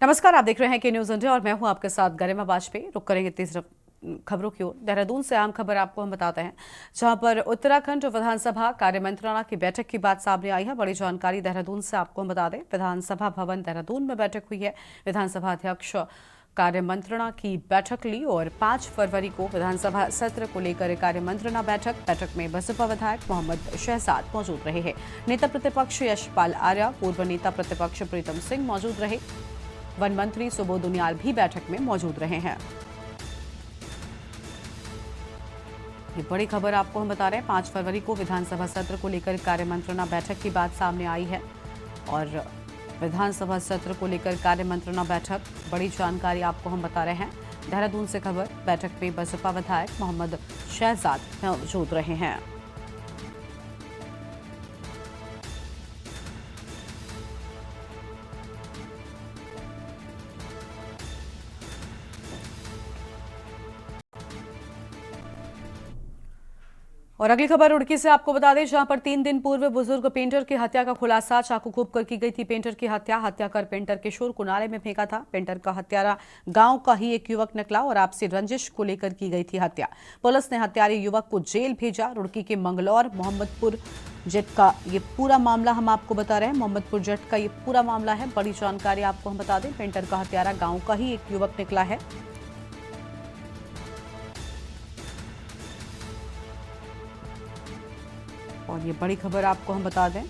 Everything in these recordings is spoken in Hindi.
नमस्कार, आप देख रहे हैं के न्यूज इंडिया और मैं हूं आपके साथ गरिमा वाजपेयी। रुक करेंगे तीसरी खबरों की ओर। देहरादून से आम खबर आपको हम बताते हैं, जहां पर उत्तराखंड विधानसभा कार्यमंत्रणा की बैठक की बात सामने आई है। बड़ी जानकारी देहरादून से आपको हम बता दें, विधानसभा भवन देहरादून में बैठक हुई है। विधानसभा अध्यक्ष कार्यमंत्रणा की बैठक ली और 5 फरवरी को विधानसभा सत्र को लेकर कार्यमंत्रणा बैठक में बसपा विधायक मोहम्मद शहजाद मौजूद रहे हैं। नेता प्रतिपक्ष यशपाल आर्य, पूर्व नेता प्रतिपक्ष प्रीतम सिंह मौजूद रहे। वन मंत्री सुबोध उनियाल भी बैठक में मौजूद रहे हैं। ये बड़ी खबर आपको हम बता रहे हैं, 5 फरवरी को विधानसभा सत्र को लेकर कार्यमंत्रणा बैठक की बात सामने आई है और विधानसभा सत्र को लेकर कार्यमंत्रणा बैठक, बड़ी जानकारी आपको हम बता रहे हैं। देहरादून से खबर, बैठक में बसपा विधायक मोहम्मद शहजाद मौजूद रहे हैं। और अगली खबर रुड़की से आपको बता दें, जहां पर 3 दिन पूर्व बुजुर्ग पेंटर की हत्या का खुलासा, चाकू घोंप कर की गई थी पेंटर की हत्या कर पेंटर किशोर को नाले में फेंका था। पेंटर का हत्यारा गांव का ही एक युवक निकला और आपसी रंजिश को लेकर की गई थी हत्या। पुलिस ने हत्यारे युवक को जेल भेजा। रुड़की के मंगलौर मोहम्मदपुर जट का ये पूरा मामला हम आपको बता रहे हैं। मोहम्मदपुर जट का ये पूरा मामला है। बड़ी जानकारी आपको हम बता दें, पेंटर का हत्यारा गाँव का ही एक युवक निकला है। और ये बड़ी खबर आपको हम बता दें,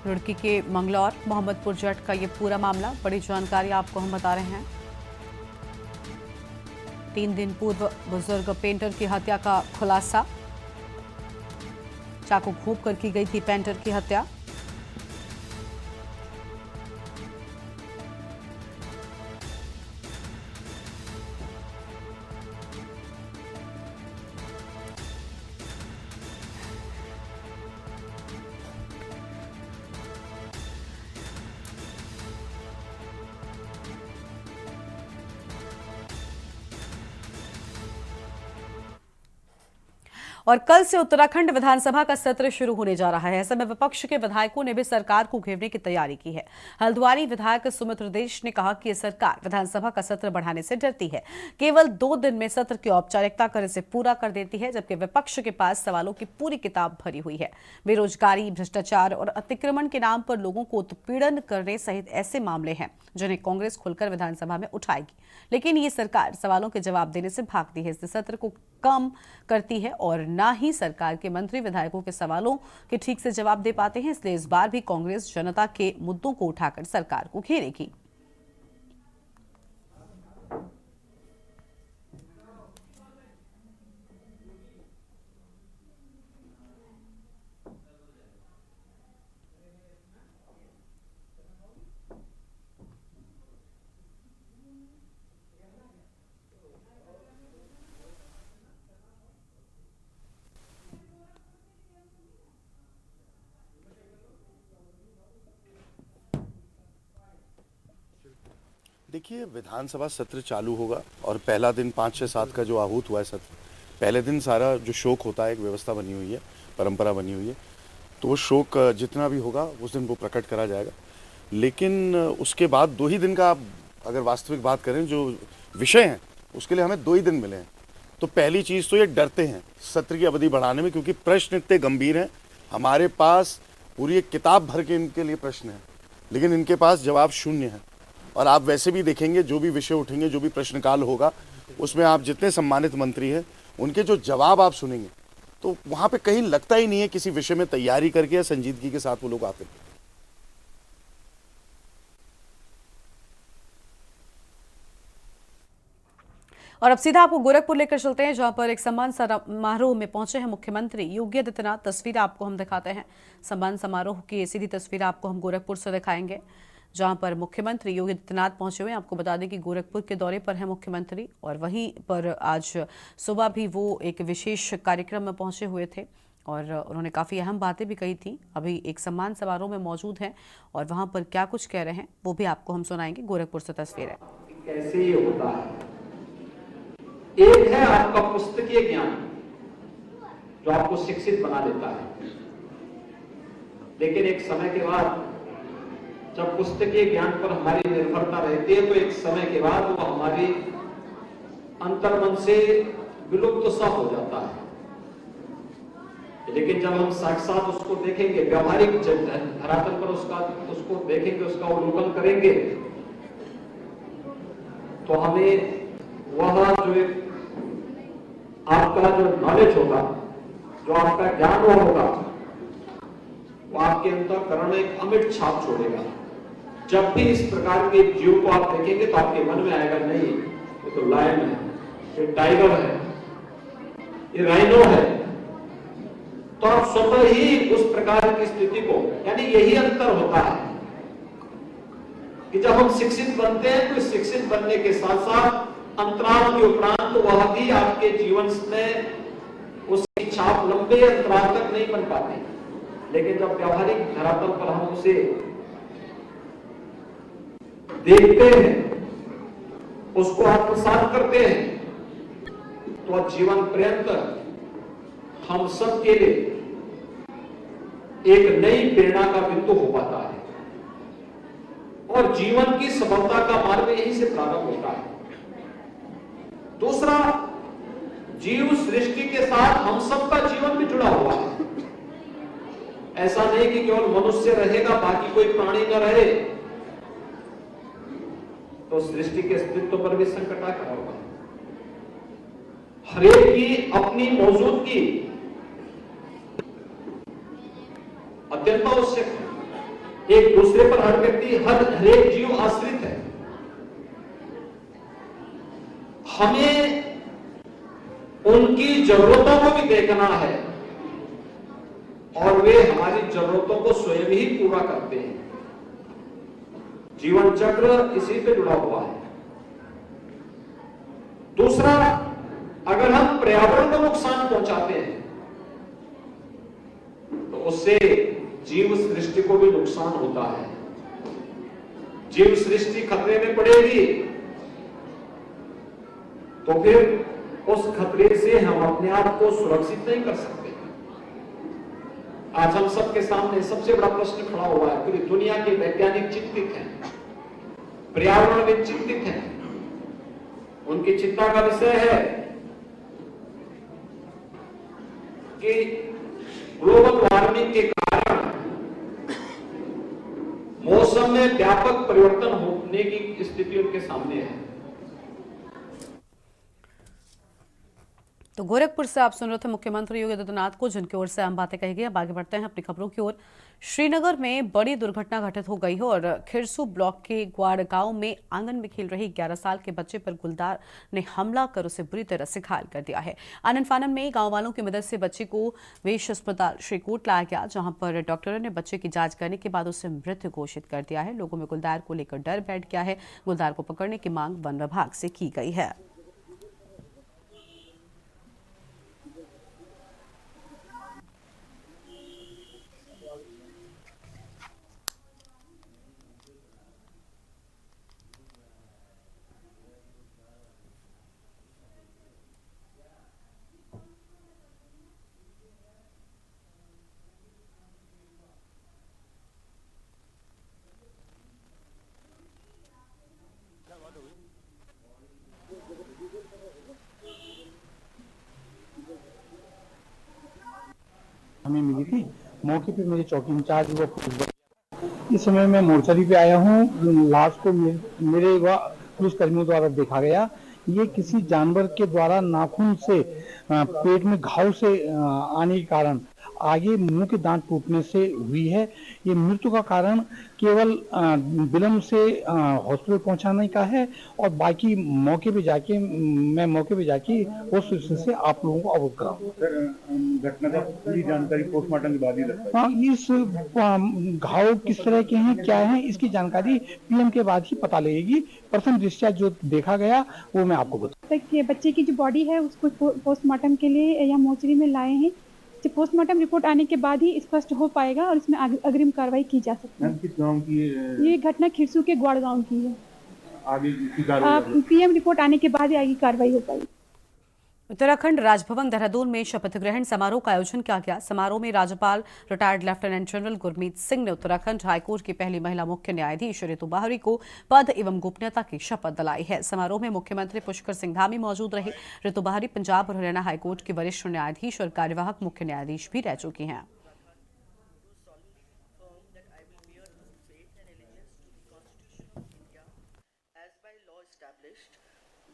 रुड़की के मंगलौर मोहम्मदपुर जट का ये पूरा मामला, बड़ी जानकारी आपको हम बता रहे हैं। 3 दिन पूर्व बुजुर्ग पेंटर की हत्या का खुलासा, चाकू घोंप कर की गई थी पेंटर की हत्या। और कल से उत्तराखंड विधानसभा का सत्र शुरू होने जा रहा है। ऐसे में विपक्ष के विधायकों ने भी सरकार को घेरने की तैयारी की है। हल्द्वानी विधायक सुमित्र देश ने कहा कि ये सरकार विधानसभा का सत्र बढ़ाने से डरती है, केवल 2 दिन में सत्र की औपचारिकता कर इसे पूरा कर देती है, जबकि विपक्ष के पास सवालों की पूरी किताब भरी हुई है। बेरोजगारी, भ्रष्टाचार और अतिक्रमण के नाम पर लोगों को उत्पीड़न करने सहित ऐसे मामले हैं जिन्हें कांग्रेस खुलकर विधानसभा में उठाएगी, लेकिन ये सरकार सवालों के जवाब देने से भागती है। इससे सत्र को कम करती है और ना ही सरकार के मंत्री विधायकों के सवालों के ठीक से जवाब दे पाते हैं। इसलिए इस बार भी कांग्रेस जनता के मुद्दों को उठाकर सरकार को घेरेगी। देखिए, विधानसभा सत्र चालू होगा और पहला दिन 5 से 7 का जो आहूत हुआ है सत्र, पहले दिन सारा जो शोक होता है, एक व्यवस्था बनी हुई है, परंपरा बनी हुई है, तो वो शोक जितना भी होगा उस दिन वो प्रकट करा जाएगा। लेकिन उसके बाद 2 ही दिन का, आप अगर वास्तविक बात करें, जो विषय हैं उसके लिए हमें 2 ही दिन मिले हैं। तो पहली चीज़ तो ये डरते हैं सत्र की अवधि बढ़ाने में, क्योंकि प्रश्न इतने गंभीर हैं। हमारे पास पूरी एक किताब भर के इनके लिए प्रश्न हैं, लेकिन इनके पास जवाब शून्य है। और आप वैसे भी देखेंगे, जो भी विषय उठेंगे, जो भी प्रश्नकाल होगा, उसमें आप जितने सम्मानित मंत्री हैं उनके जो जवाब आप सुनेंगे, तो वहाँ पे कहीं लगता ही नहीं है किसी विषय में तैयारी करके या संजीदगी के साथ वो लोग आते हैं। और अब सीधा आपको गोरखपुर लेकर चलते हैं, जहां पर एक सम्मान समारोह में पहुंचे हैं मुख्यमंत्री योगी आदित्यनाथ। तस्वीर आपको हम दिखाते हैं, सम्मान समारोह की सीधी तस्वीर आपको हम गोरखपुर से दिखाएंगे, जहां पर मुख्यमंत्री योगी आदित्यनाथ पहुंचे हुए हैं। आपको बता दें कि गोरखपुर के दौरे पर है मुख्यमंत्री और वहीं पर आज सुबह भी वो एक विशेष कार्यक्रम में पहुंचे हुए थे और उन्होंने काफ़ी अहम बातें भी कही थी। अभी एक सम्मान समारोह में मौजूद हैं और वहां पर क्या कुछ कह रहे हैं वो भी आपको हम सुनाएंगे। गोरखपुर से तस्वीर है। कैसे ये होता है है आपका पुस्तकीय ज्ञान जो आपको शिक्षित बना देता है, लेकिन एक समय के बाद जब पुस्तकीय ज्ञान पर हमारी निर्भरता रहती है तो एक समय के बाद वो हमारी अंतर्मन से विलुप्त सा हो जाता है। लेकिन जब हम साक्षात उसको देखेंगे, व्यवहारिक धरातल पर उसको देखेंगे, उसका अवलोकन करेंगे, तो हमें वह जो एक आपका जो नॉलेज होगा, जो आपका ज्ञान होगा, वो आपके अंतःकरण में एक अमिट छाप छोड़ेगा। जब भी इस प्रकार के जीव को आप देखेंगे तो आपके मन में आएगा, नहीं ये तो लायन है, ये टाइगर है, ये राइनो है। तो आप स्वतः ही उस प्रकार की स्थिति को, यानी यही अंतर होता है कि जब हम शिक्षित बनते हैं तो शिक्षित बनने के साथ साथ अंतराल के उपरांत वह भी आपके जीवन में उसकी छाप लंबे अंतराल तक नहीं बन पाती। लेकिन जब व्यवहारिक धरातल पर हम उसे देखते हैं, उसको आत्मसात करते हैं, तो जीवन पर्यंत हम सब के लिए एक नई प्रेरणा का बिंदु हो पाता है और जीवन की सफलता का मार्ग यहीं से प्रारंभ होता है। दूसरा, जीव सृष्टि के साथ हम सबका जीवन भी जुड़ा हुआ है। ऐसा नहीं कि केवल मनुष्य रहेगा बाकी कोई प्राणी न रहे, तो सृष्टि के अस्तित्व पर भी संकट आ खड़ा होगा। हरेक की अपनी मौजूदगी अत्यंत आवश्यक है। एक दूसरे पर हर व्यक्ति, हरेक जीव आश्रित है। हमें उनकी जरूरतों को भी देखना है और वे हमारी जरूरतों को स्वयं ही पूरा करते हैं। जीवन चक्र इसी पे जुड़ा हुआ है। दूसरा, अगर हम पर्यावरण को नुकसान पहुंचाते हैं तो उससे जीव सृष्टि को भी नुकसान होता है। जीव सृष्टि खतरे में पड़ेगी तो फिर उस खतरे से हम अपने आप को सुरक्षित नहीं कर सकते। आज हम सबके सामने सबसे बड़ा प्रश्न खड़ा हुआ है। पूरी दुनिया के वैज्ञानिक चिंतित हैं, पर्यावरणविद चिंतित हैं। उनकी चिंता का विषय है कि ग्लोबल वार्मिंग के कारण मौसम में व्यापक परिवर्तन होने की स्थिति उनके सामने है। तो गोरखपुर से आप सुन रहे थे मुख्यमंत्री योगी आदित्यनाथ को, जिनकी ओर से अहम बातें कही गई। अब आगे बढ़ते हैं अपनी खबरों की ओर। श्रीनगर में बड़ी दुर्घटना घटित हो गई है और खिरसू ब्लॉक के ग्वाड़ गांव में आंगन में खेल रही 11 साल के बच्चे पर गुलदार ने हमला कर उसे बुरी तरह से घायल कर दिया है। आनन फानन में गांव वालों की मदद से बच्चे को वेश अस्पताल श्रीकोट लाया गया, जहां पर डॉक्टरों ने बच्चे की जांच करने के बाद उसे मृत घोषित कर दिया है। लोगों में गुलदार को लेकर डर बैठ गया है। गुलदार को पकड़ने की मांग वन विभाग से की गई है। हमें मिली थी। मौके पे मेरे चौकी इंचार्ज हुआ इस समय मैं मोर्चरी पे आया हूँ। लाश को मेरे व पुलिस कर्मियों द्वारा देखा गया। ये किसी जानवर के द्वारा नाखून से पेट में घाव से आने के कारण आगे मुंह के दांत टूटने से हुई है। ये मृत्यु का कारण केवल विलम्ब से हॉस्पिटल पहुंचाने का है और बाकी मौके पे जाके उस स्थिति से आप लोगों को अवगत कराऊं। घटना का पूरी जानकारी पोस्टमार्टम के बाद ही लगता है। हाँ, इस घाव किस तरह के हैं, क्या है, इसकी जानकारी पीएम के बाद ही पता लगेगी। प्रथम दृष्टया जो देखा गया वो मैं आपको बताऊं। बच्चे की जो बॉडी है उसको पोस्टमार्टम के लिए यहाँ मोर्चरी में लाए हैं। जब पोस्टमार्टम रिपोर्ट आने के बाद ही स्पष्ट हो पाएगा और इसमें अग्रिम कार्रवाई की जा सकती है। किस गांव की ये घटना खिरसू के ग्वाड़ गांव की है। आगे की कार्रवाई पीएम रिपोर्ट आने के बाद ही आगे कार्रवाई हो पाएगी। उत्तराखंड राजभवन देहरादून में शपथ ग्रहण समारोह का आयोजन किया गया। समारोह में राज्यपाल retired lieutenant general Gurmeet Singh ने उत्तराखंड हाईकोर्ट की पहली महिला मुख्य न्यायाधीश रितु बाहरी को पद एवं गोपनीयता की शपथ दिलाई है। समारोह में मुख्यमंत्री पुष्कर सिंह धामी मौजूद रहे। रितु बाहरी पंजाब और हरियाणा हाईकोर्ट की वरिष्ठ न्यायाधीश और कार्यवाहक मुख्य न्यायाधीश भी रह चुकी हैं।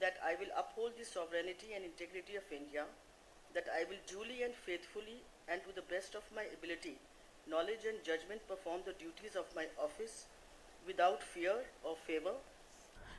That I will uphold the sovereignty and integrity of India, that I will duly and faithfully and to the best of my ability, knowledge and judgment perform the duties of my office without fear or favor.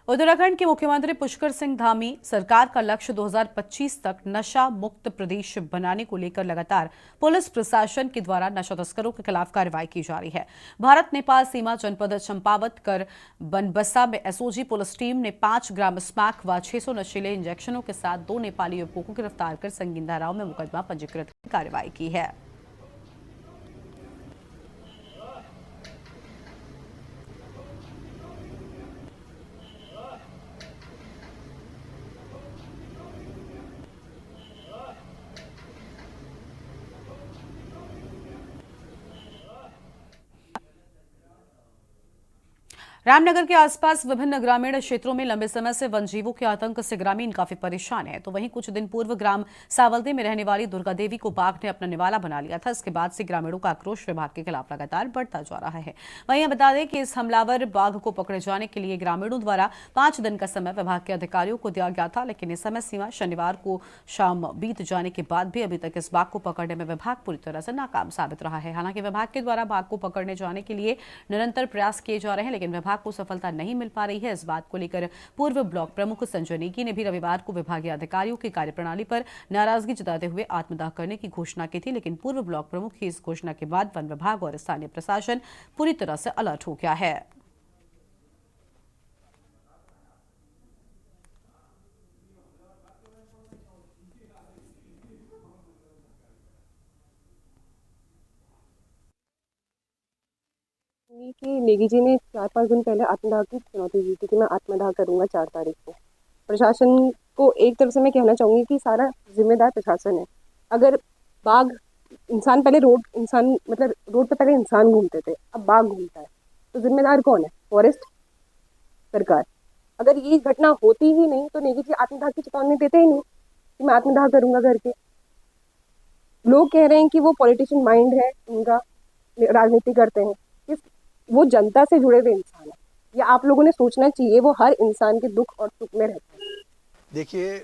Uttarakhand के मुख्यमंत्री पुष्कर सिंह धामी सरकार का लक्ष्य 2025 तक नशा मुक्त प्रदेश बनाने को लेकर लगातार पुलिस प्रशासन के द्वारा नशा तस्करों के खिलाफ कार्रवाई की जा रही है। भारत नेपाल सीमा जनपद चंपावत कर बनबसा में एसओजी पुलिस टीम ने 5 ग्राम स्मैक व 600 नशीले इंजेक्शनों के साथ 2 नेपाली युवकों को गिरफ्तार कर संगीन धाराओं में मुकदमा पंजीकृत कार्रवाई की है। रामनगर के आसपास विभिन्न ग्रामीण क्षेत्रों में लंबे समय से वनजीवों के आतंक से ग्रामीण काफी परेशान है। तो वहीं कुछ दिन पूर्व ग्राम सावलदे में रहने वाली दुर्गा देवी को बाघ ने अपना निवाला बना लिया था। इसके बाद से ग्रामीणों का आक्रोश विभाग के खिलाफ लगातार बढ़ता जा रहा है। वहीं बता दें कि इस हमलावर बाघ को पकड़े जाने के लिए ग्रामीणों द्वारा 5 दिन का समय विभाग के अधिकारियों को दिया गया था, लेकिन यह समय सीमा शनिवार को शाम बीत जाने के बाद भी अभी तक इस बाघ को पकड़ने में विभाग पूरी तरह से नाकाम साबित रहा है। हालांकि विभाग के द्वारा बाघ को पकड़ने जाने के लिए निरंतर प्रयास किए जा रहे हैं, लेकिन विभाग को सफलता नहीं मिल पा रही है। इस बात को लेकर पूर्व ब्लॉक प्रमुख संजय नेगी ने भी रविवार को विभागीय अधिकारियों की कार्यप्रणाली पर नाराजगी जताते हुए आत्मदाह करने की घोषणा की थी, लेकिन पूर्व ब्लॉक प्रमुख की इस घोषणा के बाद वन विभाग और स्थानीय प्रशासन पूरी तरह से अलर्ट हो गया है। कि नेगी जी ने 4-5 दिन पहले आत्मदाह की चुनौती दी थी कि मैं आत्मदाह करूंगा 4 तारीख को। प्रशासन को एक तरफ से मैं कहना चाहूँगी कि सारा जिम्मेदार प्रशासन है। अगर बाघ इंसान पहले रोड पे पहले इंसान घूमते थे, अब बाघ घूमता है, तो जिम्मेदार कौन है? फॉरेस्ट, सरकार। अगर ये घटना होती ही नहीं तो नेगी जी आत्मदाह की चेतावनी देते ही नहीं कि मैं आत्मदाह करूंगा करके। लोग कह रहे हैं कि वो पॉलिटिशियन माइंड है उनका, राजनीति करते हैं। वो जनता से जुड़े हुए इंसान है। ये आप लोगों ने सोचना चाहिए, वो हर इंसान के दुख और सुख में रहते हैं। देखिए,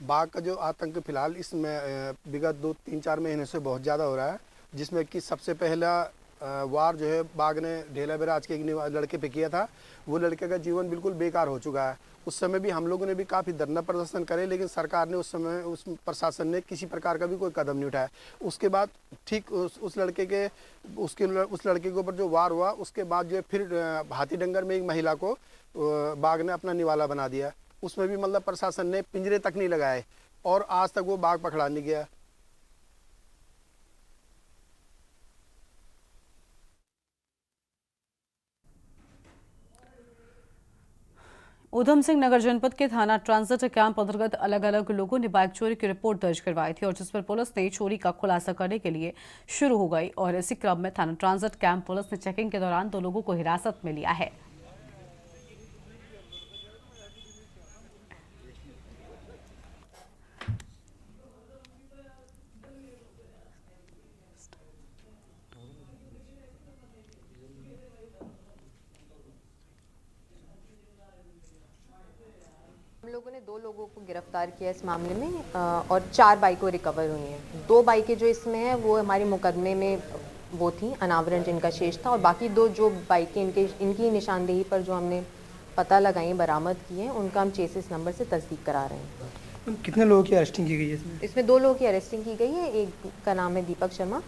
बाघ का जो आतंक फिलहाल इसमें विगत 2-3-4 महीने से बहुत ज़्यादा हो रहा है, जिसमें कि सबसे पहला वार जो है बाघ ने ढेला बिराज के एक लड़के पे किया था। वो लड़के का जीवन बिल्कुल बेकार हो चुका है। उस समय भी हम लोगों ने भी काफ़ी धरना प्रदर्शन करे, लेकिन सरकार ने उस समय, उस प्रशासन ने किसी प्रकार का भी कोई कदम नहीं उठाया। उसके बाद ठीक उस लड़के के ऊपर जो वार हुआ, उसके बाद जो है फिर हाथीडंगर में एक महिला को बाघ ने अपना निवाला बना दिया। उसमें भी मतलब प्रशासन ने पिंजरे तक नहीं लगाए और आज तक वो बाघ पकड़ा नहीं गया। ऊधम सिंह नगर जनपद के थाना ट्रांजिट कैंप अंतर्गत अलग अलग लोगों ने बाइक चोरी की रिपोर्ट दर्ज करवाई थी और जिस पर पुलिस ने चोरी का खुलासा करने के लिए शुरू हो गई। और इसी क्रम में थाना ट्रांजिट कैंप पुलिस ने चेकिंग के दौरान 2 लोगों को हिरासत में लिया है। हम लोगों ने 2 लोगों को गिरफ्तार किया इस मामले में और 4 बाइकें रिकवर हुई हैं। 2 बाइकें जो इसमें हैं वो हमारे मुकदमे में वो थी, अनावरण जिनका शेष था, और बाकी 2 जो बाइकें इनकी निशानदेही पर जो हमने पता लगाई, बरामद की हैं, उनका हम चेसिस नंबर से तस्दीक करा रहे हैं। कितने लोगों की अरेस्टिंग की गई है इसमें 2 लोगों की अरेस्टिंग की गई है। एक का नाम है दीपक शर्मा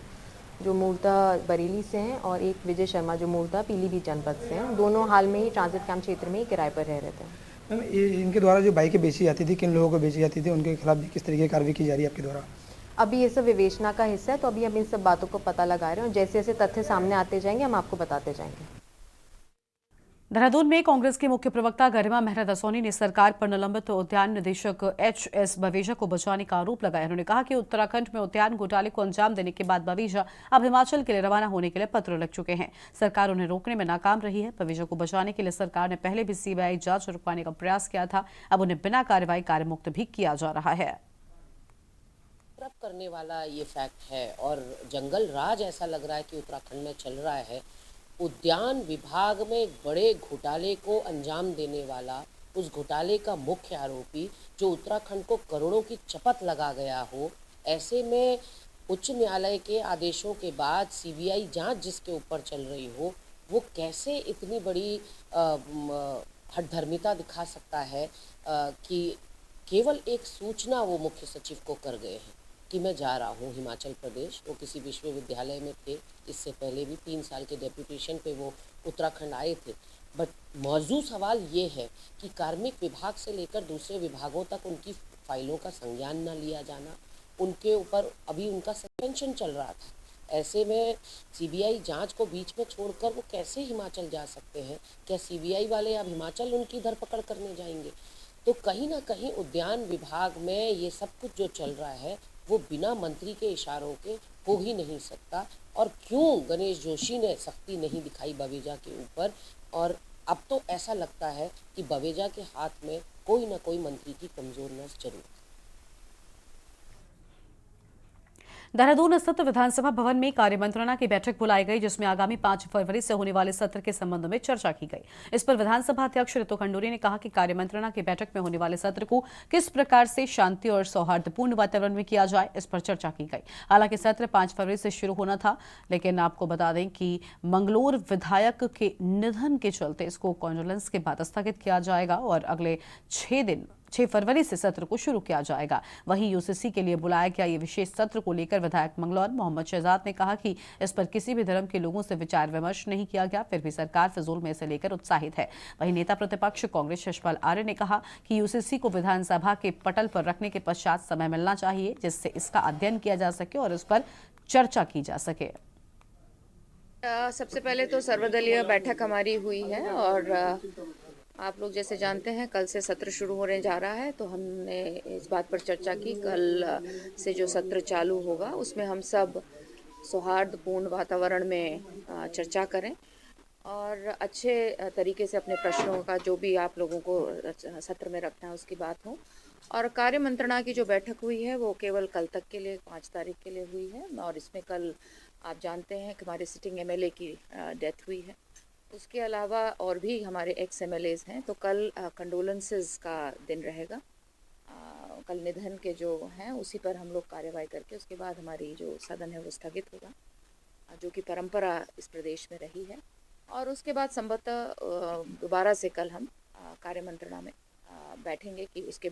जो मूलतः बरेली से हैं, और एक विजय शर्मा जो मूलतः पीलीभीत जनपद से हैं। दोनों हाल में ही ट्रांजिट कैंप क्षेत्र में ही किराए पर रह रहे थे। इनके द्वारा जो बाइकें बेची जाती थी, किन लोगों को बेची जाती थी, उनके खिलाफ भी किस तरीके की कार्रवाई की जा रही है आपके द्वारा? अभी ये सब विवेचना का हिस्सा है, तो अभी हम इन सब बातों को पता लगा रहे हैं और जैसे जैसे तथ्य सामने आते जाएंगे हम आपको बताते जाएंगे। देहरादून में कांग्रेस के मुख्य प्रवक्ता गरिमा मेहरा दसौनी ने सरकार पर निलंबित उद्यान निदेशक एच.एस. बवेजा को बचाने का आरोप लगाया। उन्होंने कहा कि उत्तराखंड में उद्यान घोटाले को अंजाम देने के बाद बवेजा अब हिमाचल के लिए रवाना होने के लिए पत्र लिख चुके हैं। सरकार उन्हें रोकने में नाकाम रही है। बवेजा को बचाने के लिए सरकार ने पहले भी सीबीआई जांच रुकवाने का प्रयास किया था। अब उन्हें बिना कार्रवाई कार्यमुक्त भी किया जा रहा है। करने वाला ये फैक्ट है और जंगल राज ऐसा लग रहा है कि उत्तराखंड में चल रहा है। उद्यान विभाग में एक बड़े घोटाले को अंजाम देने वाला, उस घोटाले का मुख्य आरोपी जो उत्तराखंड को करोड़ों की चपत लगा गया हो, ऐसे में उच्च न्यायालय के आदेशों के बाद सीबीआई जांच जिसके ऊपर चल रही हो, वो कैसे इतनी बड़ी हठधर्मिता दिखा सकता है कि केवल एक सूचना वो मुख्य सचिव को कर गए हैं कि मैं जा रहा हूँ हिमाचल प्रदेश। वो किसी विश्वविद्यालय में थे, इससे पहले भी 3 साल के डेप्यूटेशन पे वो उत्तराखंड आए थे। बट मौजू सवाल ये है कि कार्मिक विभाग से लेकर दूसरे विभागों तक उनकी फाइलों का संज्ञान न लिया जाना, उनके ऊपर अभी उनका सस्पेंशन चल रहा था। ऐसे में सीबीआई जांच को बीच में छोड़कर वो कैसे हिमाचल जा सकते हैं? क्या सीबीआई वाले अब हिमाचल उनकी धरपकड़ करने जाएंगे? तो कहीं ना कहीं उद्यान विभाग में ये सब कुछ जो चल रहा है वो बिना मंत्री के इशारों के हो ही नहीं सकता। और क्यों गणेश जोशी ने सख्ती नहीं दिखाई बवेजा के ऊपर? और अब तो ऐसा लगता है कि बवेजा के हाथ में कोई ना कोई मंत्री की कमजोर नस जरूर है। देहरादून स्थित विधानसभा भवन में कार्यमंत्रणा की बैठक बुलाई गई, जिसमें आगामी 5 फरवरी से होने वाले सत्र के संबंध में चर्चा की गई। इस पर विधानसभा अध्यक्ष ऋतु खंडूरी ने कहा कि कार्यमंत्रणा की बैठक में होने वाले सत्र को किस प्रकार से शांति और सौहार्दपूर्ण वातावरण में किया जाए, इस पर चर्चा की गई। हालांकि सत्र 5 फरवरी से शुरू होना था, लेकिन आपको बता दें कि मंगलोर विधायक के निधन के चलते इसको कॉन्डोलेंस के बाद स्थगित किया जाएगा और अगले 6 फरवरी से सत्र को शुरू किया जाएगा। वहीं यूसीसी के लिए बुलाया गया ये विशेष सत्र को लेकर विधायक मंगलौर मोहम्मद शहजाद ने कहा कि इस पर किसी भी धर्म के लोगों से विचार विमर्श नहीं किया गया, फिर भी सरकार फिजूल में इसे लेकर उत्साहित है। वहीं नेता प्रतिपक्ष कांग्रेस यशपाल आर्य ने कहा कि यूसीसी को विधानसभा के पटल पर रखने के पश्चात समय मिलना चाहिए, जिससे इसका अध्ययन किया जा सके और इस पर चर्चा की जा सके। सबसे पहले तो सर्वदलीय बैठक हमारी हुई है और आप लोग जैसे जानते हैं कल से सत्र शुरू होने जा रहा है, तो हमने इस बात पर चर्चा की कल से जो सत्र चालू होगा उसमें हम सब सौहार्दपूर्ण वातावरण में चर्चा करें और अच्छे तरीके से अपने प्रश्नों का जो भी आप लोगों को सत्र में रखना है उसकी बात हो। और कार्य मंत्रणा की जो बैठक हुई है वो केवल कल तक के लिए 5 तारीख के लिए हुई है और इसमें कल आप जानते हैं कि हमारे सिटिंग एमएलए की डेथ हुई है। उसके अलावा और भी हमारे एक्स एमएलएज हैं, तो कल कंडोलेंसेस का दिन रहेगा। कल निधन के जो हैं उसी पर हम लोग कार्यवाही करके उसके बाद हमारी जो सदन है वो स्थगित होगा, जो कि परंपरा इस प्रदेश में रही है। और उसके बाद संभवतः दोबारा से कल हम कार्य मंत्रणा में बैठेंगे कि उसके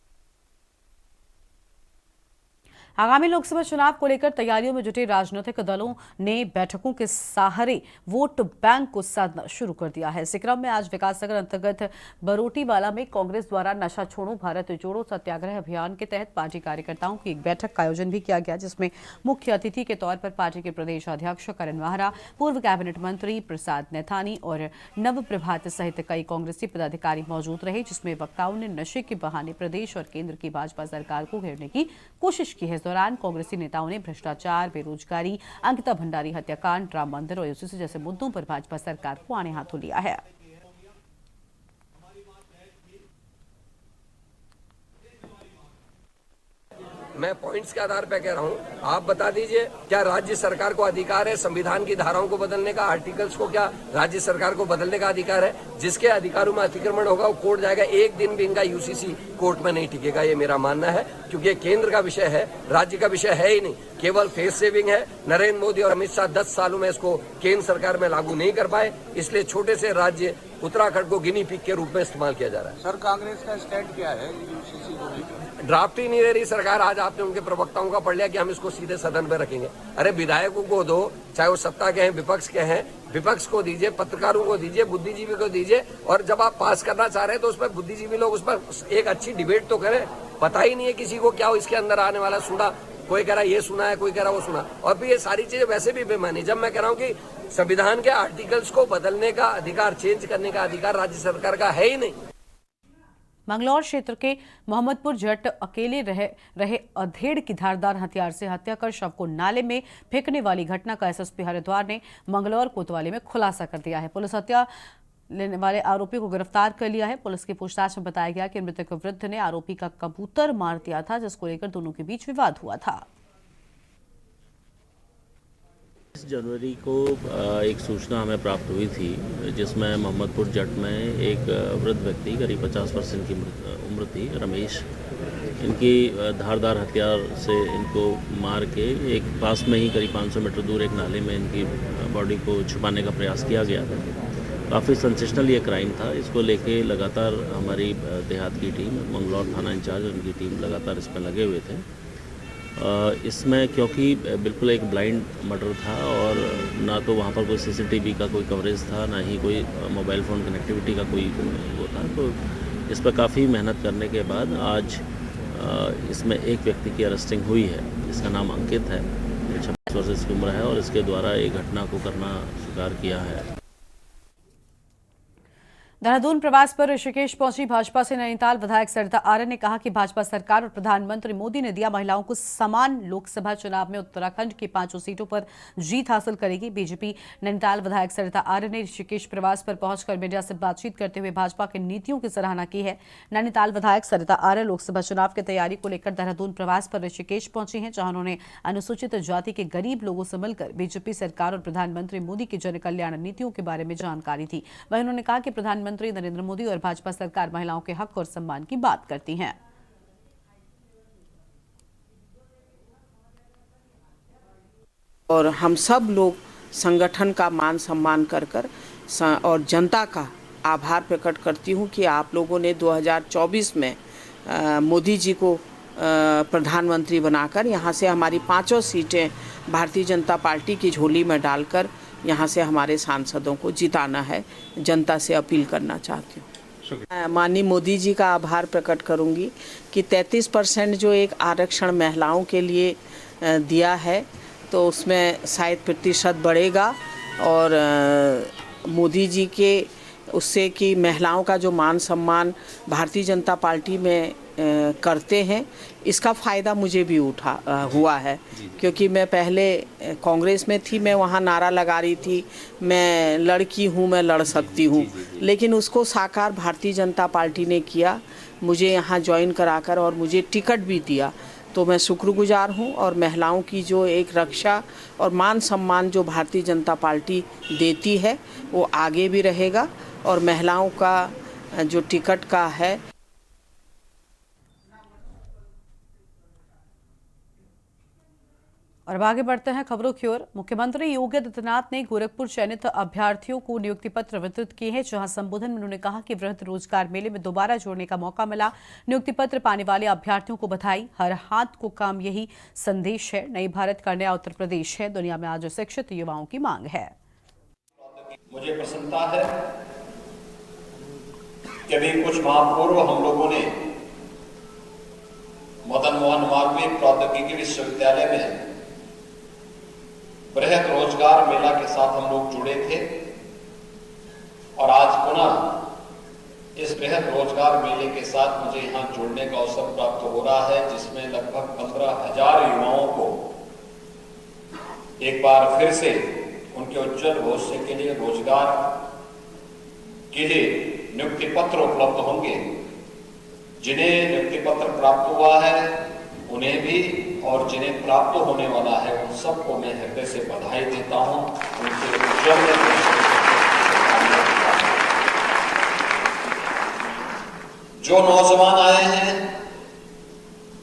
आगामी लोकसभा चुनाव को लेकर तैयारियों में जुटे राजनीतिक दलों ने बैठकों के सहारे वोट बैंक को साधना शुरू कर दिया है। इसी क्रम में आज विकासनगर अंतर्गत बरोटीवाला में कांग्रेस द्वारा नशा छोड़ो भारत जोड़ो सत्याग्रह अभियान के तहत पार्टी कार्यकर्ताओं की एक बैठक का आयोजन भी किया गया, जिसमें मुख्य अतिथि के तौर पर पार्टी के प्रदेश अध्यक्ष करण वाहरा, पूर्व कैबिनेट मंत्री प्रसाद नैथानी और नव प्रभात सहित कई कांग्रेसी पदाधिकारी मौजूद रहे, जिसमें वक्ताओं ने नशे के बहाने प्रदेश और केंद्र की भाजपा सरकार को घेरने की कोशिश की है। इस दौरान कांग्रेसी नेताओं ने भ्रष्टाचार, बेरोजगारी, अंकिता भंडारी हत्याकांड, राम मंदिर और यूसीसी जैसे मुद्दों पर भाजपा सरकार को आड़े हाथों लिया है। मैं पॉइंट्स के आधार पर कह रहा हूं, आप बता दीजिए क्या राज्य सरकार को अधिकार है संविधान की धाराओं को बदलने का, आर्टिकल्स को क्या राज्य सरकार को बदलने का अधिकार है? जिसके अधिकारों में अतिक्रमण होगा वो कोर्ट जाएगा। एक दिन भी इनका यूसीसी कोर्ट में नहीं टिकेगा, ये मेरा मानना है, क्योंकि ये केंद्र का विषय है, राज्य का विषय है ही नहीं, केवल फेस सेविंग है। नरेंद्र मोदी और अमित शाह 10 सालों में इसको केंद्र सरकार में लागू नहीं कर पाए, इसलिए छोटे से राज्य उत्तराखंड को गिनी पिग के रूप में इस्तेमाल किया जा रहा है। सर कांग्रेस का स्टैंड क्या है यूसीसी को लेकर? ड्राफ्ट ही नहीं दे रही सरकार। आज आपने उनके प्रवक्ताओं का पढ़ लिया कि हम इसको सीधे सदन में रखेंगे। अरे विधायकों को दो, चाहे वो सत्ता के हैं विपक्ष के हैं, विपक्ष को दीजिए, पत्रकारों को दीजिए, बुद्धिजीवी को दीजिए, और जब आप पास करना चाह रहे हैं तो उसमें बुद्धिजीवी लोग उस पर एक अच्छी डिबेट तो करें। पता ही नहीं है किसी को क्या इसके अंदर आने वाला, सुना कोई कह रहा है ये सुना है, कोई कह रहा है वो सुना, और फिर ये सारी चीजें वैसे भी बेमानी। जब मैं कह रहा हूँ कि संविधान के आर्टिकल्स को बदलने का अधिकार, चेंज करने का अधिकार राज्य सरकार का है ही नहीं। मंगलौर क्षेत्र के मोहम्मदपुर जट अकेले रहे अधेड़ की धारदार हथियार से हत्या कर शव को नाले में फेंकने वाली घटना का एसएसपी हरिद्वार ने मंगलौर कोतवाली में खुलासा कर दिया है। पुलिस हत्या लेने वाले आरोपी को गिरफ्तार कर लिया है। पुलिस की पूछताछ में बताया गया कि मृतक वृद्ध ने आरोपी का कबूतर मार दिया था, जिसको लेकर दोनों के बीच विवाद हुआ था। 20 जनवरी को एक सूचना हमें प्राप्त हुई थी, जिसमें मोहम्मदपुर जट में एक वृद्ध व्यक्ति करीब 50 वर्ष की उम्र थी, रमेश, इनकी धारदार हथियार से इनको मार के एक पास में ही करीब 500 मीटर दूर एक नाले में इनकी बॉडी को छुपाने का प्रयास किया गया था। काफ़ी सेंसेशनल ये क्राइम था। इसको लेके लगातार हमारी देहात की टीम, मंगलौर थाना इंचार्ज, उनकी टीम लगातार इस पर लगे हुए थे। इसमें क्योंकि बिल्कुल एक ब्लाइंड मर्डर था और ना तो वहाँ पर कोई सीसीटीवी का कोई कवरेज था, ना ही कोई मोबाइल फ़ोन कनेक्टिविटी का कोई वो था, तो इस पर काफ़ी मेहनत करने के बाद आज इसमें एक व्यक्ति की अरेस्टिंग हुई है, जिसका नाम अंकित है, 26 वर्ष की उम्र है और इसके द्वारा एक घटना को करना स्वीकार किया है। देहरादून प्रवास पर ऋषिकेश पहुंची भाजपा से नैनीताल विधायक सरिता आर्य ने कहा कि भाजपा सरकार और प्रधानमंत्री मोदी ने दिया महिलाओं को समान। लोकसभा चुनाव में उत्तराखंड की 5 सीटों पर जीत हासिल करेगी। बीजेपी नैनीताल विधायक सरिता आर्य ने ऋषिकेश प्रवास पर पहुंचकर मीडिया से बातचीत करते हुए भाजपा की नीतियों की सराहना की है। नैनीताल विधायक सरिता आर्य लोकसभा चुनाव की तैयारी को लेकर देहरादून प्रवास पर ऋषिकेश पहुंची हैं, जहां उन्होंने अनुसूचित जाति के गरीब लोगों से मिलकर बीजेपी सरकार और प्रधानमंत्री मोदी की जन कल्याण नीतियों के बारे में जानकारी दी। वहीं उन्होंने कहा कि प्रधानमंत्री नरेंद्र मोदी और भाजपा सरकार महिलाओं के हक और सम्मान की बात करती है। और हम सब लोग संगठन का मान सम्मान कर और जनता का आभार प्रकट करती हूं कि आप लोगों ने 2024 में मोदी जी को प्रधानमंत्री बनाकर यहाँ से हमारी 5 सीटें भारतीय जनता पार्टी की झोली में डालकर यहाँ से हमारे सांसदों को जिताना है। जनता से अपील करना चाहती हूँ। माननीय मोदी जी का आभार प्रकट करूँगी कि 33% जो एक आरक्षण महिलाओं के लिए दिया है, तो उसमें शायद प्रतिशत बढ़ेगा और मोदी जी के उससे कि महिलाओं का जो मान सम्मान भारतीय जनता पार्टी में करते हैं, इसका फ़ायदा मुझे भी हुआ है, क्योंकि मैं पहले कांग्रेस में थी, मैं वहाँ नारा लगा रही थी, मैं लड़की हूँ, मैं लड़ सकती हूँ, लेकिन उसको साकार भारतीय जनता पार्टी ने किया, मुझे यहाँ ज्वाइन कराकर और मुझे टिकट भी दिया, तो मैं शुक्रगुजार हूँ। और महिलाओं की जो एक रक्षा और मान सम्मान जो भारतीय जनता पार्टी देती है, वो आगे भी रहेगा और महिलाओं का जो टिकट का है। और अब आगे बढ़ते हैं खबरों की ओर। मुख्यमंत्री योगी आदित्यनाथ ने गोरखपुर चयनित अभ्यर्थियों को नियुक्ति पत्र वितरित किए हैं, जहां संबोधन में उन्होंने कहा कि वृहद रोजगार मेले में दोबारा जोड़ने का मौका मिला। नियुक्ति पत्र पाने वाले अभ्यर्थियों को बधाई। हर हाथ को काम, यही संदेश है। नई भारत का नया उत्तर प्रदेश है। दुनिया में आज शिक्षित युवाओं की मांग है। मुझे प्रसन्नता है कि अभी कुछ माह पूर्व हम लोगों ने मदन मोहन मालवीय प्रौद्योगिकी विश्वविद्यालय में बृहद रोजगार मेला के साथ हम लोग जुड़े थे और आज पुनः इस बृहद रोजगार मेले के साथ मुझे यहाँ जुड़ने का अवसर प्राप्त हो रहा है, जिसमें लगभग 15,000 युवाओं को एक बार फिर से उनके उज्जवल भविष्य के लिए रोजगार के लिए नियुक्ति पत्र उपलब्ध होंगे। जिन्हें नियुक्ति पत्र प्राप्त हुआ है उन्हें भी और जिन्हें प्राप्त होने वाला है उन सबको मैं हृदय से बधाई देता हूं। उनके उज्जवल जो नौजवान आए हैं,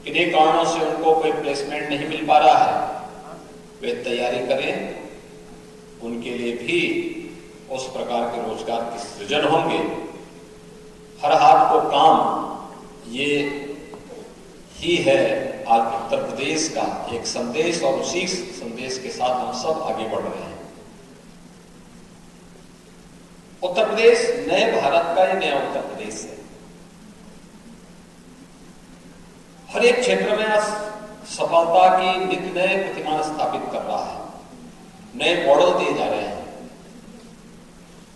किन्हीं कारणों से उनको कोई प्लेसमेंट नहीं मिल पा रहा है, वे तैयारी करें, उनके लिए भी उस प्रकार के रोजगार के सृजन होंगे। हर हाथ को काम, ये ही है आज उत्तर प्रदेश का एक संदेश और उसी संदेश के साथ हम सब आगे बढ़ रहे हैं। उत्तर प्रदेश नए भारत का ही नया उत्तर प्रदेश है। हर एक क्षेत्र में सफलता की नित्य नए प्रतिमान स्थापित कर रहा है, नए मॉडल दिए जा रहे हैं।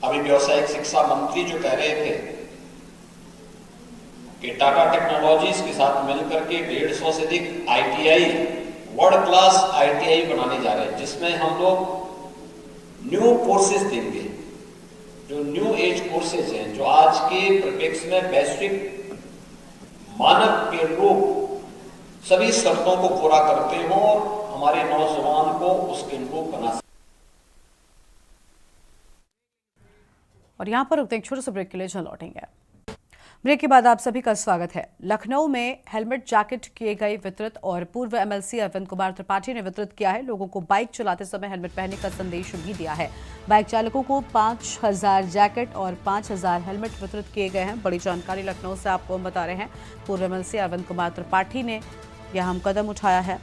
अभी व्यावसायिक शिक्षा मंत्री जो कह रहे थे कि टाटा टेक्नोलॉजीज के साथ मिलकर के 150 से अधिक ITI वर्ल्ड क्लास ITI बनाने जा रहे हैं, जिसमें हम लोग न्यू कोर्सेज देंगे, जो न्यू एज कोर्सेज हैं, जो आज के परिप्रेक्ष्य में वैश्विक मानक के रूप सभी शर्तों को पूरा करते हों और हमारे नौजवान को उसके अनुरूप बना सकें। और यहाँ पर रुकते हैं, छोटे से ब्रेक के लिए चल लौटेंगे। ब्रेक के बाद आप सभी का स्वागत है। लखनऊ में हेलमेट जैकेट किए गए वितरित और पूर्व MLC अरविंद कुमार त्रिपाठी ने वितरित किया है। लोगों को बाइक चलाते समय हेलमेट पहनने का संदेश भी दिया है। बाइक चालकों को 5000 जैकेट और 5000 हेलमेट वितरित किए गए हैं। बड़ी जानकारी लखनऊ से आपको हम बता रहे हैं। पूर्व MLC अरविंद कुमार त्रिपाठी ने यह हम कदम उठाया है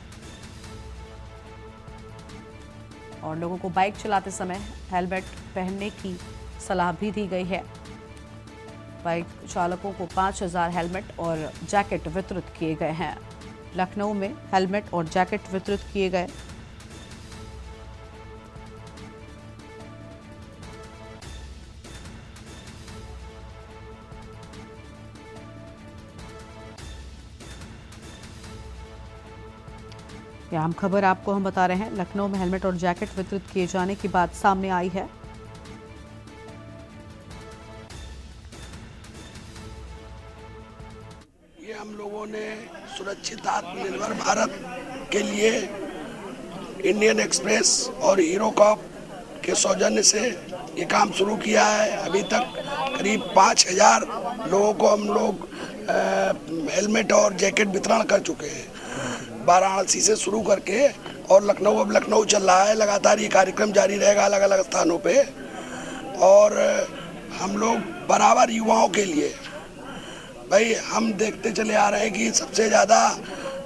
और लोगों को बाइक चलाते समय हेलमेट पहनने की सलाह भी दी गई है। बाइक चालकों को 5000 हेलमेट और जैकेट वितरित किए गए हैं। लखनऊ में हेलमेट और जैकेट वितरित किए गए। यह अहम खबर आपको हम बता रहे हैं। लखनऊ में हेलमेट और जैकेट वितरित किए जाने की बात सामने आई है। हम लोगों ने सुरक्षित आत्मनिर्भर भारत के लिए इंडियन एक्सप्रेस और हीरो कॉप के सौजन्य से ये काम शुरू किया है। अभी तक करीब 5000 लोगों को हम लोग हेलमेट और जैकेट वितरण कर चुके हैं, वाराणसी से शुरू करके, और लखनऊ, अब लखनऊ चल रहा है। लगातार ये कार्यक्रम जारी रहेगा अलग अलग स्थानों पे। और हम लोग बराबर युवाओं के लिए, भाई हम देखते चले आ रहे हैं कि सबसे ज़्यादा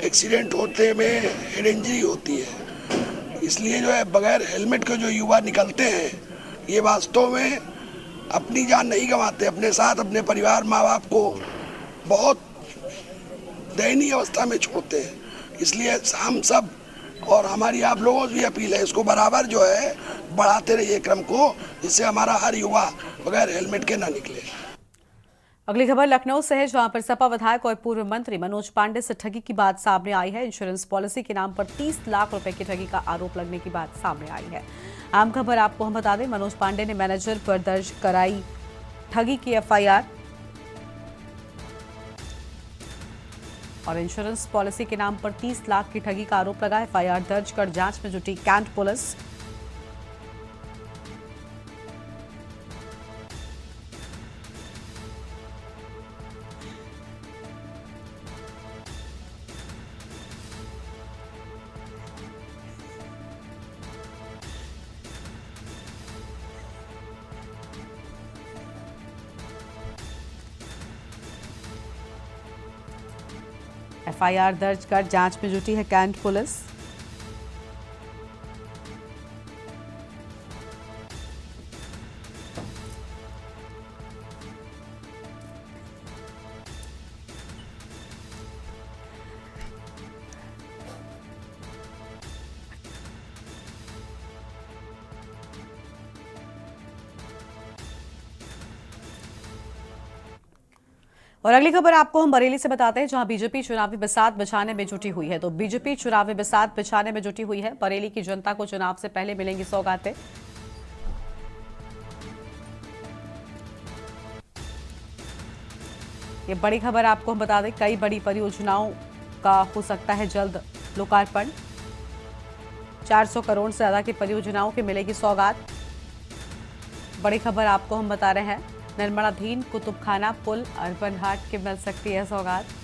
एक्सीडेंट होते में हेड इंजरी होती है। इसलिए जो है बगैर हेलमेट के जो युवा निकलते हैं, ये वास्तव में अपनी जान नहीं गंवाते, अपने साथ अपने परिवार, माँ बाप को बहुत दयनीय अवस्था में छोड़ते हैं। इसलिए हम सब और हमारी आप लोगों से भी अपील है, इसको बराबर जो है बढ़ाते रहिए क्रम को, जिससे हमारा हर युवा बगैर हेलमेट के ना निकले। अगली खबर लखनऊ से है, जहां पर सपा विधायक और पूर्व मंत्री मनोज पांडे से ठगी की बात सामने आई है। इंश्योरेंस पॉलिसी के नाम पर 30 लाख रुपए की ठगी का आरोप लगने की बात सामने आई है। आम खबर आपको हम बता दें, मनोज पांडे ने मैनेजर पर दर्ज कराई ठगी की FIR और इंश्योरेंस पॉलिसी के नाम पर 30 लाख की ठगी का आरोप लगा। FIR दर्ज कर जांच में जुटी कैंट पुलिस। FIR दर्ज कर जांच में जुटी है कैंट पुलिस। और अगली खबर आपको हम बरेली से बताते हैं, जहां बीजेपी चुनावी बिसात बिछाने में जुटी हुई है। तो बीजेपी चुनावी बिसात बिछाने में जुटी हुई है। बरेली की जनता को चुनाव से पहले मिलेंगी सौगातें। ये बड़ी खबर आपको हम बता दें, कई बड़ी परियोजनाओं का हो सकता है जल्द लोकार्पण। 400 करोड़ से ज्यादा की परियोजनाओं की मिलेगी सौगात। बड़ी खबर आपको हम बता रहे हैं, निर्माणाधीन कुतुबखाना पुल अर्बन हाट की मिल सकती है सौगात।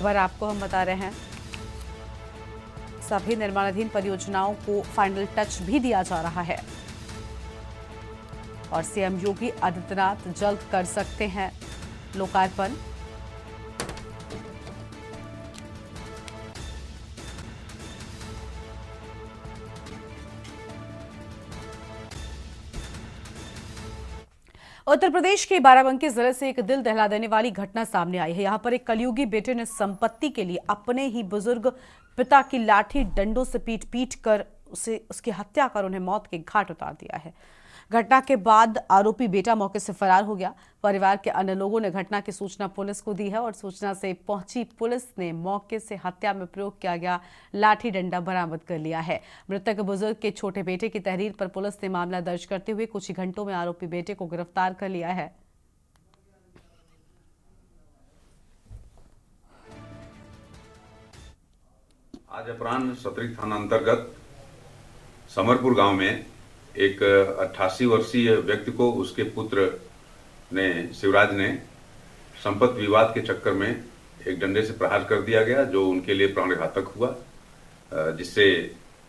पर आपको हम बता रहे हैं सभी निर्माणाधीन परियोजनाओं को फाइनल टच भी दिया जा रहा है और सीएम योगी आदित्यनाथ जल्द कर सकते हैं लोकार्पण। उत्तर प्रदेश के बाराबंकी जिले से एक दिल दहला देने वाली घटना सामने आई है। यहां पर एक कलयुगी बेटे ने संपत्ति के लिए अपने ही बुजुर्ग पिता की लाठी डंडों से पीट कर उसकी हत्या कर उन्हें मौत के घाट उतार दिया है। घटना के बाद आरोपी बेटा मौके से फरार हो गया। परिवार के अन्य लोगों ने घटना की सूचना पुलिस को दी है और सूचना से पहुंची पुलिस ने मौके से हत्या में प्रयोग किया गया लाठी डंडा बरामद कर लिया है। मृतक बुजुर्ग के छोटे बेटे की तहरीर पर पुलिस ने मामला दर्ज करते हुए कुछ ही घंटों में आरोपी बेटे को गिरफ्तार कर लिया है। आज अपराह्न सतरी थाना अंतर्गत समरपुर गांव में एक 88 वर्षीय व्यक्ति को उसके पुत्र ने शिवराज ने संपत्ति विवाद के चक्कर में एक डंडे से प्रहार कर दिया गया, जो उनके लिए प्राणघातक हुआ, जिससे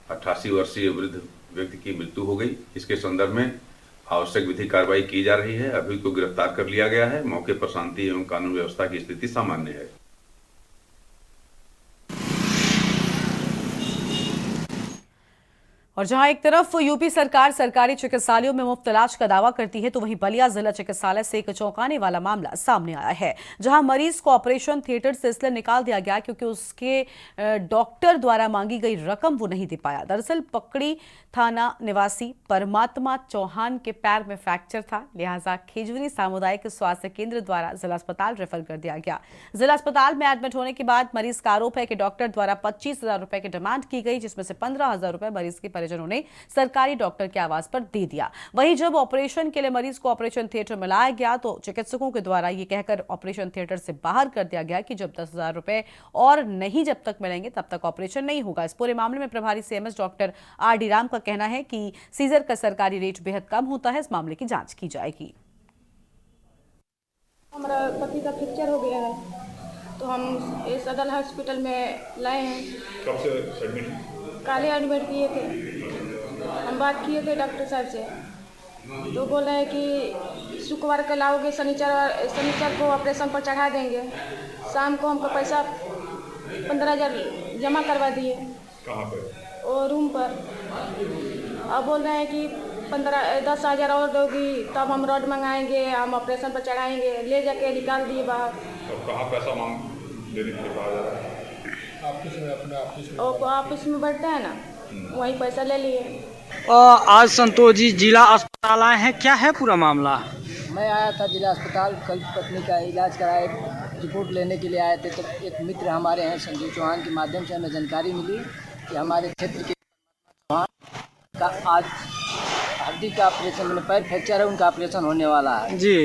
88 वर्षीय वृद्ध व्यक्ति की मृत्यु हो गई। इसके संदर्भ में आवश्यक विधिक कार्रवाई की जा रही है। अभी को गिरफ्तार कर लिया गया है। मौके पर शांति एवं कानून व्यवस्था की स्थिति सामान्य है। और जहां एक तरफ यूपी सरकार सरकारी चिकित्सालयों में मुफ्त इलाज का दावा करती है, तो वहीं बलिया जिला चिकित्सालय से एक चौंकाने वाला मामला सामने आया है, जहां मरीज को ऑपरेशन थिएटर से इसलिए निकाल दिया गया क्योंकि उसके डॉक्टर द्वारा मांगी गई रकम वो नहीं दे पाया। दरअसल पकड़ी थाना निवासी परमात्मा चौहान के पैर में फ्रैक्चर था, लिहाजा खिजवरी सामुदायिक स्वास्थ्य केंद्र द्वारा जिला अस्पताल रेफर कर दिया गया। जिला अस्पताल में एडमिट होने के बाद मरीज का आरोप है कि डॉक्टर द्वारा 25,000 रुपए की डिमांड की गई, जिसमें से 15,000 रुपए मरीज के परिजनों ने सरकारी डॉक्टर के आवास पर दे दिया। वहीं जब ऑपरेशन के लिए मरीज को ऑपरेशन थिएटर में लाया गया तो चिकित्सकों के द्वारा यह कहकर ऑपरेशन थिएटर से बाहर कर दिया गया कि जब 10,000 रुपए और नहीं जब तक मिलेंगे तब तक ऑपरेशन नहीं होगा। इस पूरे मामले में प्रभारी सीएमएस डॉक्टर आर.डी. राम का कहना है कि सीजर का सरकारी रेट बेहद कम होता है। इस मामले की जांच की जाएगी। हमारा पति का फ्रैक्चर हो गया है तो हम इस सदर हॉस्पिटल में लाए हैं। कब से एडमिट? काले एडमिट किए थे। हम बात किए थे डॉक्टर साहब से, तो बोल रहे हैं कि शुक्रवार को लाओगे, शनिचर को ऑपरेशन पर चढ़ा देंगे। शाम को हमको पैसा 15,000 जमा करवा दिए। कहाँ पे? और रूम पर। अब बोल रहे हैं कि 10,000 और दोगी तब हम रॉड मंगाएंगे, हम ऑपरेशन पर चढ़ाएंगे। ले जाके निकाल दिए बाहर। अब कहाँ पैसा मांग देने के लिए कहा जा रहा है? ऑफिस में, अपने ऑफिस में बैठते हैं ना, वहीं पैसा ले लिए। आज संतोष जी जिला अस्पताल आए हैं, क्या है पूरा मामला? मैं आया था जिला अस्पताल, कल पत्नी का इलाज कराए, रिपोर्ट लेने के लिए आए थे। तो एक मित्र हमारे हैं संजीव चौहान के माध्यम से हमें जानकारी मिली कि हमारे क्षेत्र के चौहान का आज हड्डी का ऑपरेशन, मैंने पैर फ्रैक्चर है, उनका ऑपरेशन होने वाला है जी।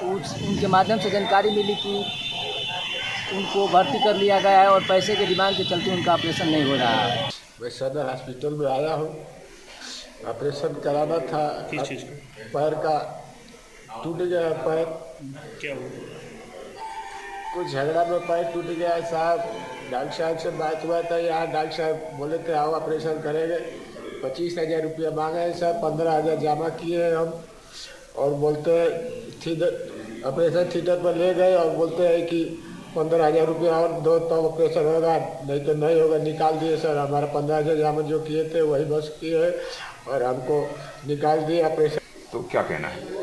उनके माध्यम से जानकारी मिली कि उनको भर्ती कर लिया गया है और पैसे के डिमांड के चलते उनका ऑपरेशन नहीं हो रहा है। मैं सदर हॉस्पिटल में आया हूँ, ऑपरेशन कराना था। किस चीज़ का? पैर का टूट गया है पैर। क्या हुआ? कुछ झगड़ा में पैर टूट गया है साहब। डॉक्टर साहब से बात हुआ था, यहाँ डॉक्टर साहब बोले थे आओ ऑपरेशन करेंगे। 25,000 रुपया मांगे हैं साहब, 15,000 जमा किए हैं हम। और बोलते हैं ऑपरेशन थिएटर पर ले गए और बोलते हैं कि 15,000 रुपया और दो तब ऑपरेशन होगा, नहीं तो नहीं होगा। निकाल दिए सर, हमारा 15,000 जमा जो किए थे वही बस किए और हमको निकाल दिए ऑपरेशन। तो क्या कहना है?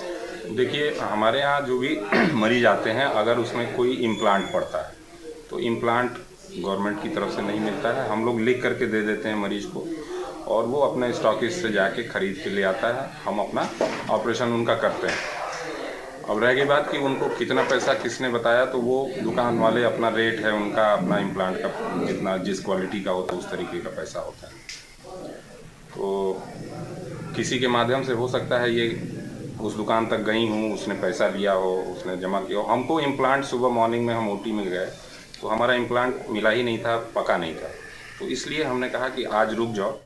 देखिए, हमारे यहाँ जो भी मरीज आते हैं, अगर उसमें कोई इम्प्लांट पड़ता है तो इम्प्लांट गवर्नमेंट की तरफ से नहीं मिलता है। हम लोग लिख करके दे देते हैं मरीज को और वो अपने स्टॉकिस्ट से जाके खरीद के ले आता है। हम अपना ऑपरेशन उनका करते हैं। अब रह गई बात कि उनको कितना पैसा किसने बताया, तो वो दुकान वाले अपना रेट है उनका, अपना इम्प्लांट का जितना जिस क्वालिटी का हो तो उस तरीके का पैसा होता है। तो किसी के माध्यम से हो सकता है ये उस दुकान तक गई हूँ, उसने पैसा लिया हो, उसने जमा किया हो। हमको इम्प्लांट सुबह मॉर्निंग में हम ओटी में गए तो हमारा इम्प्लांट मिला ही नहीं था, पका नहीं था, तो इसलिए हमने कहा कि आज रुक जाओ।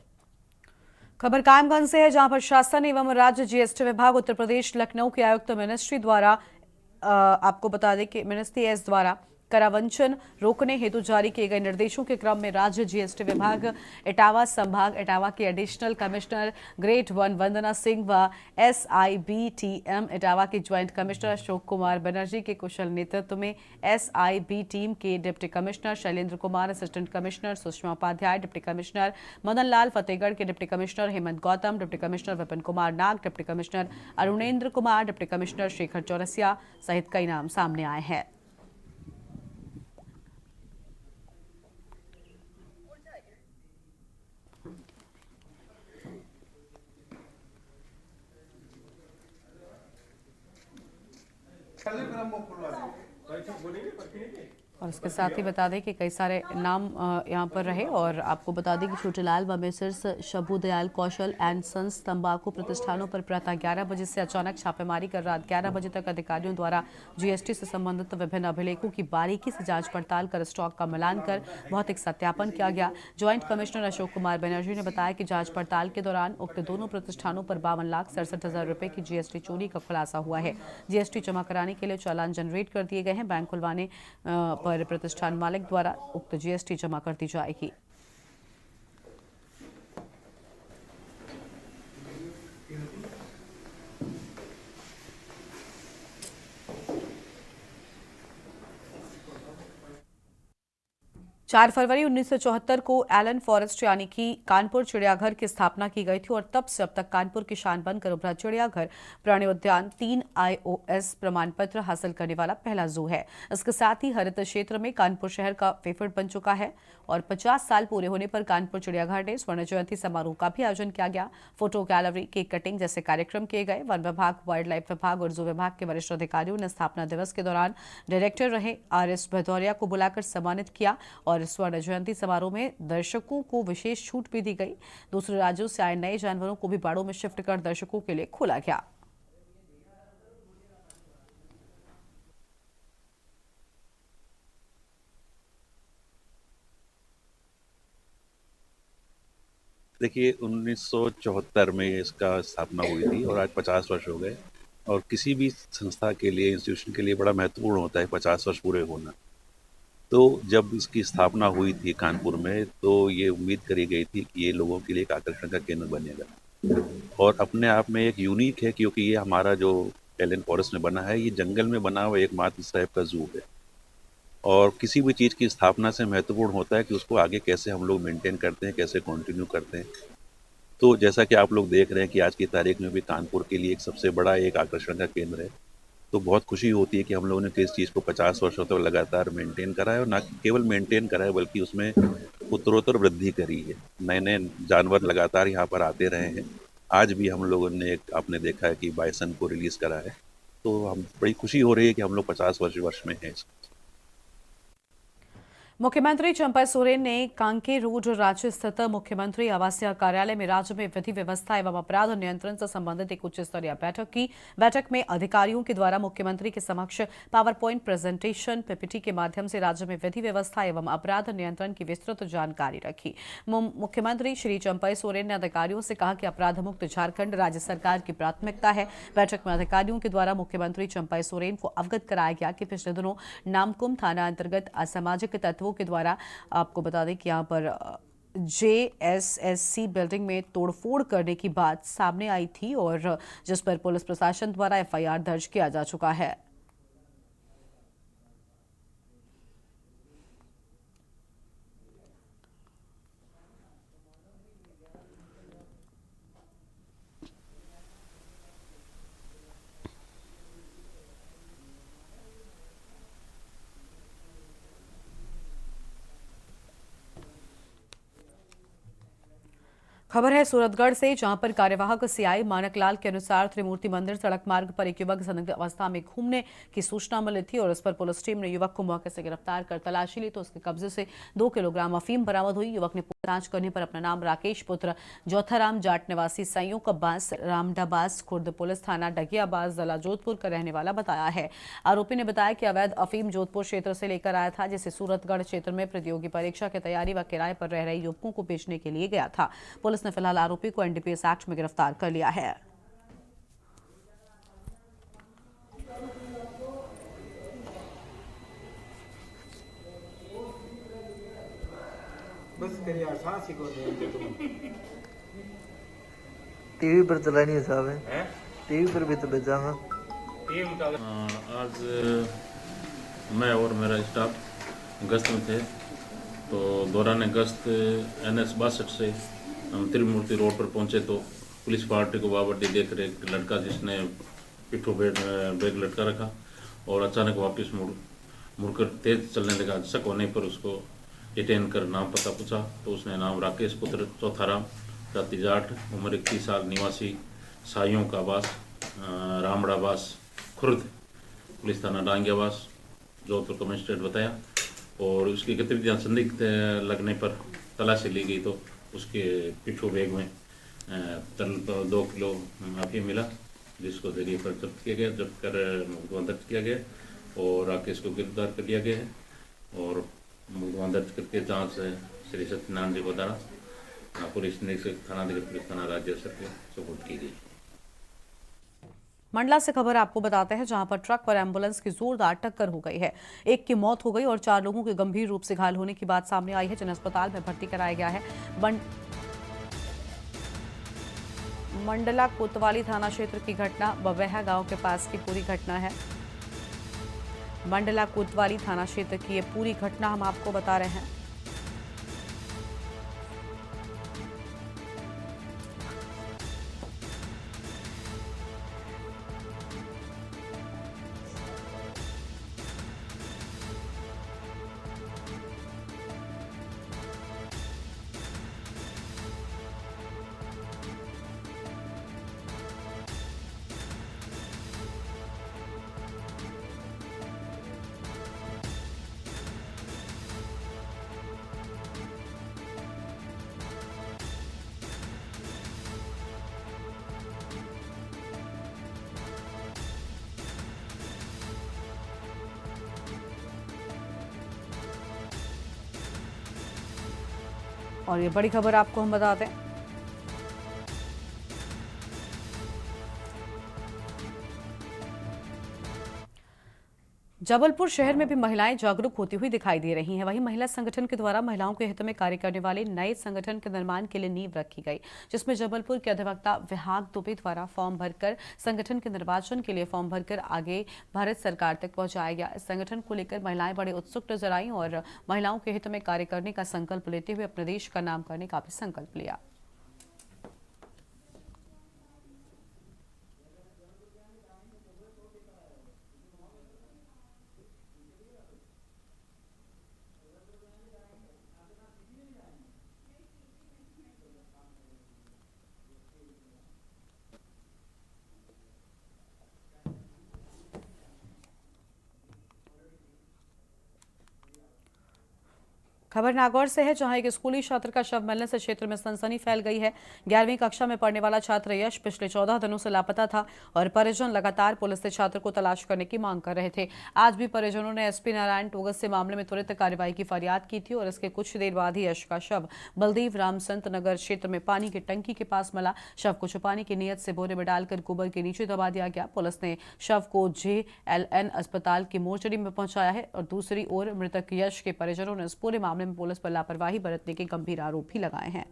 खबर कायमगंज से है, जहां प्रशासन एवं राज्य जीएसटी विभाग उत्तर प्रदेश लखनऊ के आयुक्त मिनिस्ट्री द्वारा आपको बता दें कि मिनिस्ट्री एस द्वारा करावंचन रोकने हेतु जारी किए गए निर्देशों के क्रम में राज्य जीएसटी विभाग इटावा संभाग इटावा के additional commissioner grade 1 Vandana Singh व SIB इटावा के ज्वाइंट कमिश्नर अशोक कुमार बनर्जी के कुशल नेतृत्व में SIB टीम के deputy commissioner Shailendra Kumar, assistant commissioner Sushma Upadhyay, deputy commissioner Madan Lal Fatehgarh के deputy commissioner Hemant Gautam, deputy commissioner Vipin Kumar Nag, deputy commissioner Arunendra Kumar, deputy commissioner Shekhar Chaurasia सहित कई नाम सामने आए हैं। और इसके साथ ही बता दें कि कई सारे नाम यहाँ पर रहे और आपको बता दें कि छोटेलाल व Mrs Shambhu Dayal Kaushal and sons तंबाकू प्रतिष्ठानों पर प्रातः 11 बजे से अचानक छापेमारी कर रात 11 बजे तक अधिकारियों द्वारा जीएसटी से संबंधित विभिन्न अभिलेखों की बारीकी से जांच पड़ताल कर स्टॉक का मिलान कर भौतिक सत्यापन किया गया। ज्वाइंट कमिश्नर अशोक कुमार बनर्जी ने बताया कि जाँच पड़ताल के दौरान उक्त दोनों प्रतिष्ठानों पर 52,67,000 रुपए की जीएसटी चोरी का खुलासा हुआ है। जीएसटी जमा कराने के लिए चालान जनरेट कर दिए गए हैं। बैंक खुलवाने पर प्रतिष्ठान मालिक द्वारा उक्त जीएसटी जमा कर दी जाएगी। चार फरवरी 1974 को एलन फॉरेस्ट यानी कि कानपुर चिड़ियाघर की स्थापना की गई थी और तब से अब तक कानपुर की शान बनकर उभरा चिड़ियाघर प्राणी उद्यान 3 IOS प्रमाण पत्र हासिल करने वाला पहला जू है। इसके साथ ही हरित क्षेत्र में कानपुर शहर का फेवरेट बन चुका है और 50 साल पूरे होने पर कानपुर चिड़ियाघर ने स्वर्ण जयंती समारोह का भी आयोजन किया गया। फोटो गैलरी, केक कटिंग जैसे कार्यक्रम किए गए। वन विभाग, वाइल्ड लाइफ विभाग और जू विभाग के वरिष्ठ अधिकारियों ने स्थापना दिवस के दौरान डायरेक्टर रहे RS भदौरिया को बुलाकर सम्मानित किया और स्वर्ण जयंती समारोह में दर्शकों को विशेष छूट भी दी गई। दूसरे राज्यों से आए नए जानवरों को भी बाड़ों में शिफ्ट कर दर्शकों के लिए खोला गया। देखिए 1974 में इसका स्थापना हुई थी और आज 50 वर्ष हो गए और किसी भी संस्था के लिए, इंस्टीट्यूशन के लिए बड़ा महत्वपूर्ण होता है 50 वर्ष पूरे होना। तो जब इसकी स्थापना हुई थी कानपुर में तो ये उम्मीद करी गई थी कि ये लोगों के लिए एक आकर्षण का केंद्र बनेगा और अपने आप में एक यूनिक है क्योंकि ये हमारा जो एलन फॉरेस्ट में बना है ये जंगल में बना हुआ एकमात्र इस टाइप का जू है। और किसी भी चीज़ की स्थापना से महत्वपूर्ण होता है कि उसको आगे कैसे हम लोग मेंटेन करते हैं, कैसे कंटिन्यू करते हैं। तो जैसा कि आप लोग देख रहे हैं कि आज की तारीख में भी कानपुर के लिए एक सबसे बड़ा एक आकर्षण का केंद्र है। तो बहुत खुशी होती है कि हम लोगों ने इस चीज़ को 50 वर्षों तक लगातार मेंटेन करा है और न केवल मेंटेन करा है बल्कि उसमें उत्तरोत्तर वृद्धि करी है। नए नए जानवर लगातार यहाँ पर आते रहे हैं। आज भी हम लोगों ने आपने देखा है कि बाइसन को रिलीज़ करा है। तो हम बड़ी खुशी हो रही है कि हम लोग 50 वर्ष में हैं। मुख्यमंत्री चंपई सोरेन ने कांके रोड रांची स्थित मुख्यमंत्री आवासीय कार्यालय में राज्य में विधि व्यवस्था एवं अपराध नियंत्रण से संबंधित एक उच्च स्तरीय बैठक की। बैठक में अधिकारियों के द्वारा मुख्यमंत्री के समक्ष पावर पॉइंट प्रेजेंटेशन PPT के माध्यम से राज्य में विधि व्यवस्था एवं अपराध नियंत्रण की विस्तृत जानकारी रखी। मुख्यमंत्री श्री चंपई सोरेन ने अधिकारियों से कहा कि अपराध मुक्त झारखंड राज्य सरकार की प्राथमिकता है। बैठक में अधिकारियों के द्वारा मुख्यमंत्री चंपई सोरेन को अवगत कराया गया कि पिछले दिनों नामकुम थाना अंतर्गत असामाजिक तत्वों के द्वारा, आपको बता दें कि यहाँ पर JSSC बिल्डिंग में तोड़फोड़ करने की बात सामने आई थी और जिस पर पुलिस प्रशासन द्वारा FIR दर्ज किया जा चुका है। खबर है सूरतगढ़ से, जहां पर कार्यवाहक CI मानकलाल के अनुसार त्रिमूर्ति मंदिर सड़क मार्ग पर एक युवक संदिग्ध अवस्था में घूमने की सूचना मिली थी और इस पर पुलिस टीम ने युवक को मौके से गिरफ्तार कर तलाशी ली तो उसके कब्जे से 2 किलोग्राम अफीम बरामद हुई। युवक ने पूछताछ करने पर अपना नाम राकेश पुत्र जोथाराम जाट निवासी संयोग बास रामडाबास खुर्द पुलिस थाना डगियाबास जिला जोधपुर का रहने वाला बताया है। आरोपी ने बताया कि अवैध अफीम जोधपुर क्षेत्र से लेकर आया था, जिसे सूरतगढ़ क्षेत्र में प्रतियोगी परीक्षा की तैयारी व किराए पर रह रहे युवकों को बेचने के लिए गया था। पुलिस ने फिलहाल आरोपी को NDPS एक्ट में गिरफ्तार कर लिया है। बस करिए आसान सिखो दे तुम टीवी पर चलानी है साहब है टीवी पर भी तो भेजाऊंगा। आज मैं और मेरा स्टाफ गश्त में थे, तो दौरान गश्त NS 62 से हम त्रिमूर्ति रोड पर पहुंचे तो पुलिस पार्टी को बाबर्डी देख रहे एक लड़का जिसने पिट्ठू बैग लटका रखा और अचानक वापस मुड़कर तेज चलने लगा। शक होने पर उसको डिटेन कर नाम पता पूछा तो उसने नाम राकेश पुत्र चौथाराम, जाति जाट, उम्र 21 साल, निवासी साइयों का आवास रामड़ावास खुर्द, पुलिस थाना डांगियावास, जोधपुर का मजिस्ट्रेट बताया। और उसकी गतिविधियाँ संदिग्ध लगने पर तलाशी ली गई तो उसके पिट्ठू बैग में 2 किलो अफीम मिला, जिसको जरिए पर जब्त किया गया, जब्त कर मुकदमा दर्ज किया गया और राकेश को गिरफ्तार कर लिया गया है और मुकदमा दर्ज करके जांच श्री सत्यनारायण जी को द्वारा पुलिस निरीक्षक थानाधिकारी पुलिस थाना राज्य सर को सुपुर्द की गई। मंडला से खबर आपको बताते हैं, जहां पर ट्रक और एम्बुलेंस की जोरदार टक्कर हो गई है। एक की मौत हो गई और 4 लोगों के गंभीर रूप से घायल होने की बात सामने आई है, जिन्हें अस्पताल में भर्ती कराया गया है। मंडला कोतवाली थाना क्षेत्र की घटना बवेहा गांव के पास की पूरी घटना है। मंडला कोतवाली थाना क्षेत्र की ये पूरी घटना हम आपको बता रहे हैं। और ये बड़ी खबर आपको हम बताते हैं, जबलपुर शहर में भी महिलाएं जागरूक होती हुई दिखाई दे रही हैं। वहीं महिला संगठन के द्वारा महिलाओं के हित में कार्य करने वाले नए संगठन के निर्माण के लिए नींव रखी गई, जिसमें जबलपुर के अधिवक्ता विहाग दुबे द्वारा फॉर्म भरकर संगठन के निर्वाचन के लिए फॉर्म भरकर आगे भारत सरकार तक पहुंचाया गया। इस संगठन को लेकर महिलाएं बड़े उत्सुक नजर आईं और महिलाओं के हित में कार्य करने का संकल्प लेते हुए अपने देश का नाम करने का भी संकल्प लिया। खबर नागौर से है, जहां एक स्कूली छात्र का शव मिलने से क्षेत्र में सनसनी फैल गई है। 11वीं कक्षा में पढ़ने वाला छात्र यश पिछले 14 दिनों से लापता था और परिजन लगातार पुलिस से छात्र को तलाश करने की मांग कर रहे थे। आज भी परिजनों ने एसपी नारायण टोगस से मामले में त्वरित कार्रवाई की फरियाद की थी और इसके कुछ देर बाद ही यश का शव बलदेव रामसंत नगर क्षेत्र में पानी की टंकी के पास मिला। शव को छुपाने की नीयत से बोरे में डालकर गोबर के नीचे दबा दिया गया। पुलिस ने शव को JLN अस्पताल की मोर्चरी में पहुंचाया है और दूसरी ओर मृतक यश के परिजनों ने इस पूरे मामले में पुलिस पर लापरवाही बरतने के गंभीर आरोप भी लगाए हैं।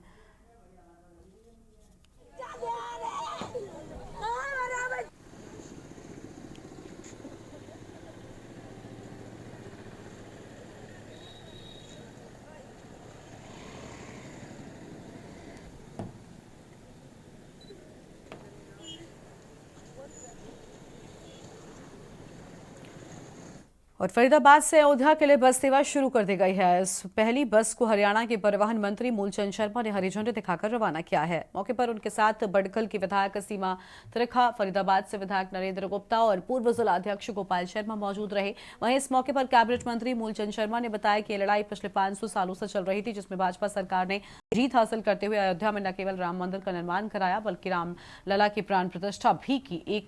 और फरीदाबाद से अयोध्या के लिए बस सेवा शुरू कर दी गई है। इस पहली बस को हरियाणा के परिवहन मंत्री मूलचंद शर्मा ने हरी झंडी दिखाकर रवाना किया है। मौके पर उनके साथ बड़खल की विधायक सीमा त्रिखा, फरीदाबाद से विधायक नरेंद्र गुप्ता और पूर्व जिला अध्यक्ष गोपाल शर्मा मौजूद रहे। वहीं इस मौके पर कैबिनेट मंत्री मूलचंद शर्मा ने बताया कि ये लड़ाई पिछले 500 सालों से चल रही थी, जिसमें भाजपा सरकार ने जीत हासिल करते हुए अयोध्या में न केवल राम मंदिर का निर्माण कराया बल्कि रामलला की प्राण प्रतिष्ठा भी की।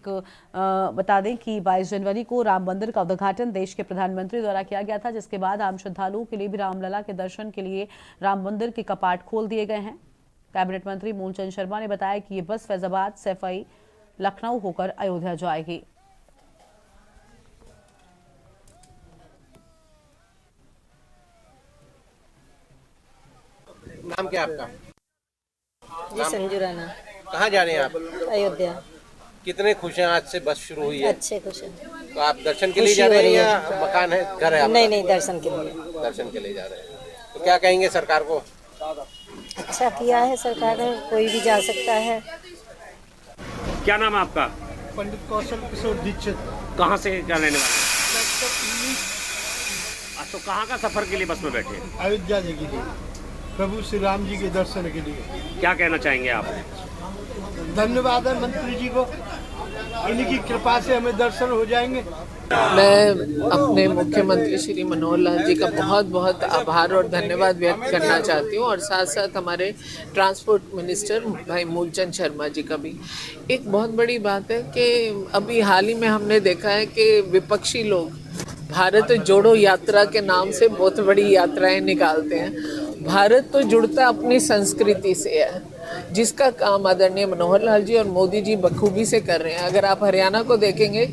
बता दें कि 22 जनवरी को राम मंदिर का उद्घाटन देश के प्रधानमंत्री द्वारा किया गया था, जिसके बाद आम श्रद्धालुओं के लिए भी रामलला के दर्शन के लिए राम मंदिर के कपाट खोल दिए गए हैं। कैबिनेट मंत्री मूलचंद शर्मा ने बताया कि ये बस फैजाबाद, सैफई, लखनऊ होकर अयोध्या जाएगी। नाम क्या है आपका? जी संजू राणा। कहाँ जा रहे हैं आप? अयोध्या। कितने खुश हैं आज से बस शुरू हुई है? अच्छे खुश हैं। तो आप दर्शन के लिए जा रहे हैं या मकान है, घर है आपका? नहीं, दर्शन के लिए। दर्शन के लिए जा रहे हैं। तो क्या कहेंगे सरकार को? अच्छा किया है सरकार ने, कोई भी जा सकता है। क्या नाम है आपका? पंडित कौशल किशोर दीक्षित। कहाँ से क्या लेने वाले? तो कहाँ का सफर के लिए बस में बैठे? अयोध्या जी के लिए, प्रभु श्री राम जी के दर्शन के लिए। क्या कहना चाहेंगे आप? धन्यवाद है मंत्री जी को, इनकी कृपा से हमें दर्शन हो जाएंगे। मैं अपने मुख्यमंत्री श्री मनोहर लाल जी का बहुत बहुत आभार और धन्यवाद व्यक्त करना चाहती हूँ और साथ साथ हमारे ट्रांसपोर्ट मिनिस्टर भाई मूलचंद शर्मा जी का भी। एक बहुत बड़ी बात है कि अभी हाल ही में हमने देखा है कि विपक्षी लोग भारत जोड़ो यात्रा के नाम से बहुत बड़ी यात्राएं निकालते हैं। भारत तो जुड़ता अपनी संस्कृति से है, जिसका काम आदरणीय मनोहर लाल जी और मोदी जी बखूबी से कर रहे हैं। अगर आप हरियाणा को देखेंगे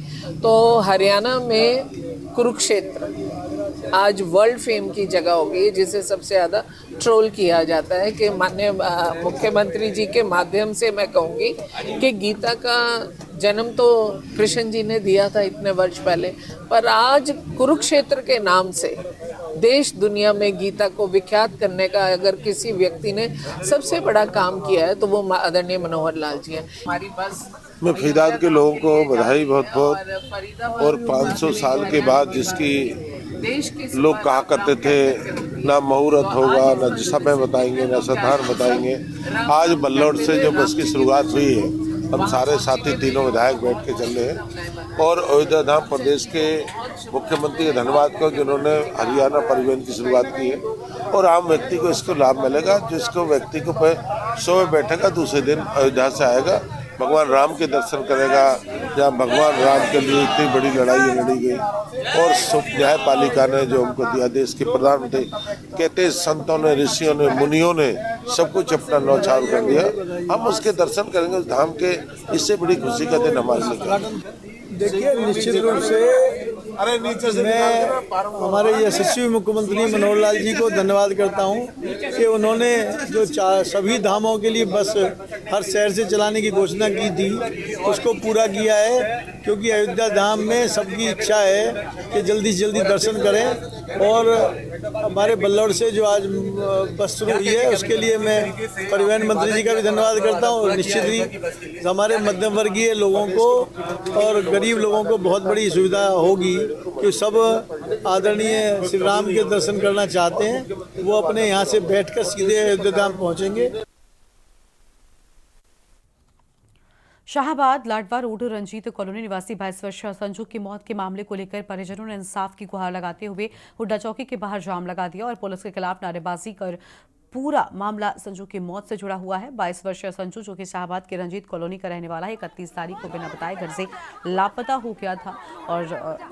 तो हरियाणा में कुरुक्षेत्र आज वर्ल्ड फेम की जगह हो गई, जिसे सबसे ज़्यादा ट्रोल किया जाता है। कि माननीय मुख्यमंत्री जी के माध्यम से मैं कहूँगी कि गीता का जन्म तो कृष्ण जी ने दिया था इतने वर्ष पहले, पर आज कुरुक्षेत्र के नाम से देश दुनिया में गीता को विख्यात करने का अगर किसी व्यक्ति ने सबसे बड़ा काम किया है तो वो आदरणीय मनोहर लाल जी हैं। हमारी बस मैं फरीदाबाद के लोगों को बधाई बहुत बहुत, और 500 साल के बाद जिसकी लोग कहा करते थे ना मुहूर्त होगा, ना समय बताएंगे, ना स्थान बताएंगे, आज बल्लौर से जो बस की शुरुआत हुई है, हम सारे साथी तीनों विधायक बैठ के चल रहे हैं और अयोध्या धाम प्रदेश के मुख्यमंत्री का धन्यवाद करो जिन्होंने हरियाणा परिवहन की शुरुआत की है और आम व्यक्ति को इसको लाभ मिलेगा। जिसको व्यक्ति को सुबह बैठेगा दूसरे दिन अयोध्या से आएगा, भगवान राम के दर्शन करेगा, जहाँ भगवान राम के लिए इतनी बड़ी लड़ाई लड़ी गई और न्यायपालिका ने जो हमको दिया, देश के प्रधानमंत्री कहते संतों ने, ऋषियों ने, मुनियों ने सब कुछ अपना न्यौछावर कर दिया, हम उसके दर्शन करेंगे उस धाम के। इससे बड़ी खुशी का दिन हमारे लिए। देखिए निश्चित रूप से मैं हमारे यशस्वी मुख्यमंत्री मनोहर लाल जी को धन्यवाद करता हूं कि उन्होंने जो सभी धामों के लिए बस हर शहर से चलाने की घोषणा की थी उसको पूरा किया है, क्योंकि अयोध्या धाम में सबकी इच्छा है कि जल्दी से जल्दी दर्शन करें। और हमारे बल्लौर से जो आज बस शुरू हुई है उसके लिए मैं परिवहन मंत्री जी का भी धन्यवाद करता हूँ। और निश्चित ही हमारे मध्यम वर्गीय लोगों को और गरीब लोगों को बहुत बड़ी सुविधा होगी कि सब आदरणीय श्री राम के दर्शन करना चाहते हैं वो अपने यहाँ से बैठकर सीधे अयोध्या धाम पहुँचेंगे। शाहबाद लाडवा रोड रंजीत कॉलोनी निवासी 22 वर्षीय संजू की मौत के मामले को लेकर परिजनों ने इंसाफ की गुहार लगाते हुए हुड्डा चौकी के बाहर जाम लगा दिया और पुलिस के खिलाफ नारेबाजी कर पूरा मामला संजू की मौत से जुड़ा हुआ है। 22 वर्षीय संजू जो कि शाहबाद के रंजीत कॉलोनी का रहने वाला है, 31 तारीख को बिना बताए घर से लापता हो गया था और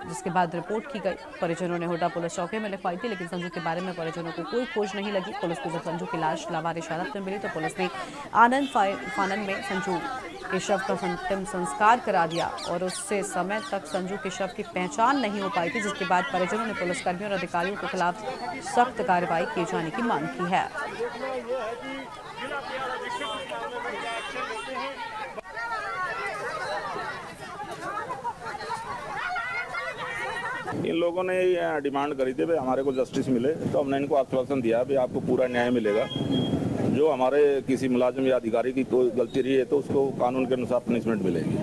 जिसके बाद रिपोर्ट की गई। परिजनों ने हुड्डा पुलिस चौकी में लिखवाई थी, लेकिन संजू के बारे में परिजनों को कोई खोज नहीं लगी। पुलिस को जब संजू की लाश लावारिस हालत में मिली तो पुलिस ने आनंद फानन में संजू के शव का अंतिम संस्कार करा दिया और उससे समय तक संजू के शव की पहचान नहीं हो पाई थी, जिसके बाद परिजनों ने पुलिसकर्मियों और अधिकारियों के खिलाफ सख्त कार्रवाई किए जाने की मांग की है। इन लोगों ने डिमांड करी थी भाई हमारे को जस्टिस मिले, तो हमने इनको आश्वासन दिया भी आपको पूरा न्याय मिलेगा। जो हमारे किसी मुलाजिम या अधिकारी की कोई गलती रही है तो उसको कानून के अनुसार पनिशमेंट मिलेगी।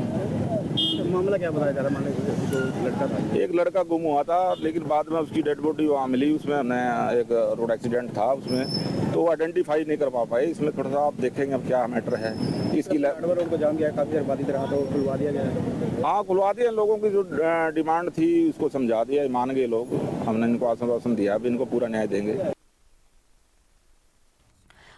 तो मामला क्या बताया जा रहा है? एक लड़का गुम हुआ था, लेकिन बाद में उसकी डेड बॉडी वहाँ मिली। उसमें हमने एक रोड एक्सीडेंट था उसमें, तो आइडेंटिफाई नहीं कर पा पाए। इसमें थोड़ा सा आप देखेंगे अब क्या मैटर है। इसकी रोड को जाम किया, काफी देर बाधित रहा तो खुलवा दिया गया। हाँ खुलवा दिया। लोगों की जो डिमांड थी उसको समझा दिया, मान गए लोग। हमने इनको आश्वासन दिया अब इनको पूरा न्याय देंगे।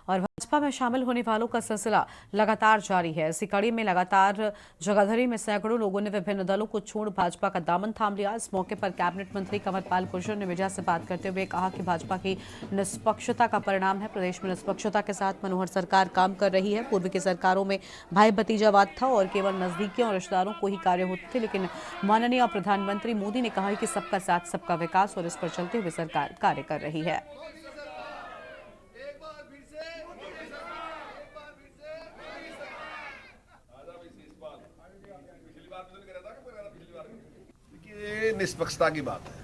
और भाजपा में शामिल होने वालों का सिलसिला लगातार जारी है। इसी कड़ी में लगातार जगाधरी में सैकड़ों लोगों ने विभिन्न दलों को छोड़ भाजपा का दामन थाम लिया। इस मौके पर कैबिनेट मंत्री कंवरपाल गुर्जर ने मीडिया से बात करते हुए कहा कि भाजपा की निष्पक्षता का परिणाम है। प्रदेश में निष्पक्षता के साथ मनोहर सरकार काम कर रही है। पूर्व की सरकारों में भाई भतीजावाद था और केवल नजदीकियों और रिश्तेदारों को ही कार्य होते थे, लेकिन माननीय प्रधानमंत्री मोदी ने कहा कि सबका साथ सबका विकास और इस पर चलते हुए सरकार कार्य कर रही है। ये निष्पक्षता की बात है।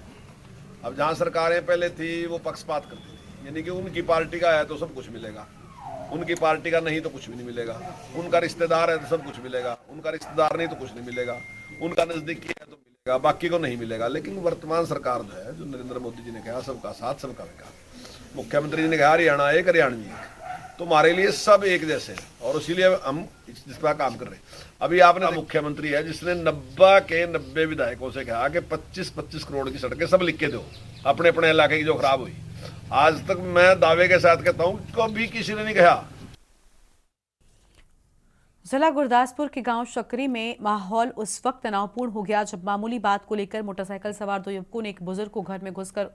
अब जहाँ सरकारें पहले थी वो पक्षपात करती थी, यानी कि उनकी पार्टी का है तो सब कुछ मिलेगा, उनकी पार्टी का नहीं तो कुछ भी नहीं मिलेगा, उनका रिश्तेदार है तो सब कुछ मिलेगा, उनका रिश्तेदार नहीं तो कुछ नहीं मिलेगा, उनका नजदीकी है तो मिलेगा, बाकी को नहीं मिलेगा। लेकिन वर्तमान सरकार जो है, जो नरेंद्र मोदी जी ने कहा सबका साथ सबका विकास, मुख्यमंत्री जी ने कहा हरियाणा एक हरियाणवी एक, तो हमारे लिए सब एक जैसे हैं और इसीलिए हम इस पर काम कर रहे हैं। अभी आपने मुख्यमंत्री है जिसने 90 के 90 विधायकों से कहा कि 25-25 करोड़ की सड़कें सब लिख के दो अपने अपने इलाके की जो खराब हुई। आज तक मैं दावे के साथ कहता हूं कभी किसी ने नहीं कहा। जिला गुरदासपुर के गांव शकरी में माहौल उस वक्त तनावपूर्ण हो गया जब मामूली बात को लेकर मोटरसाइकिल सवार दो युवकों ने एक बुजुर्ग को घर में घुसकर,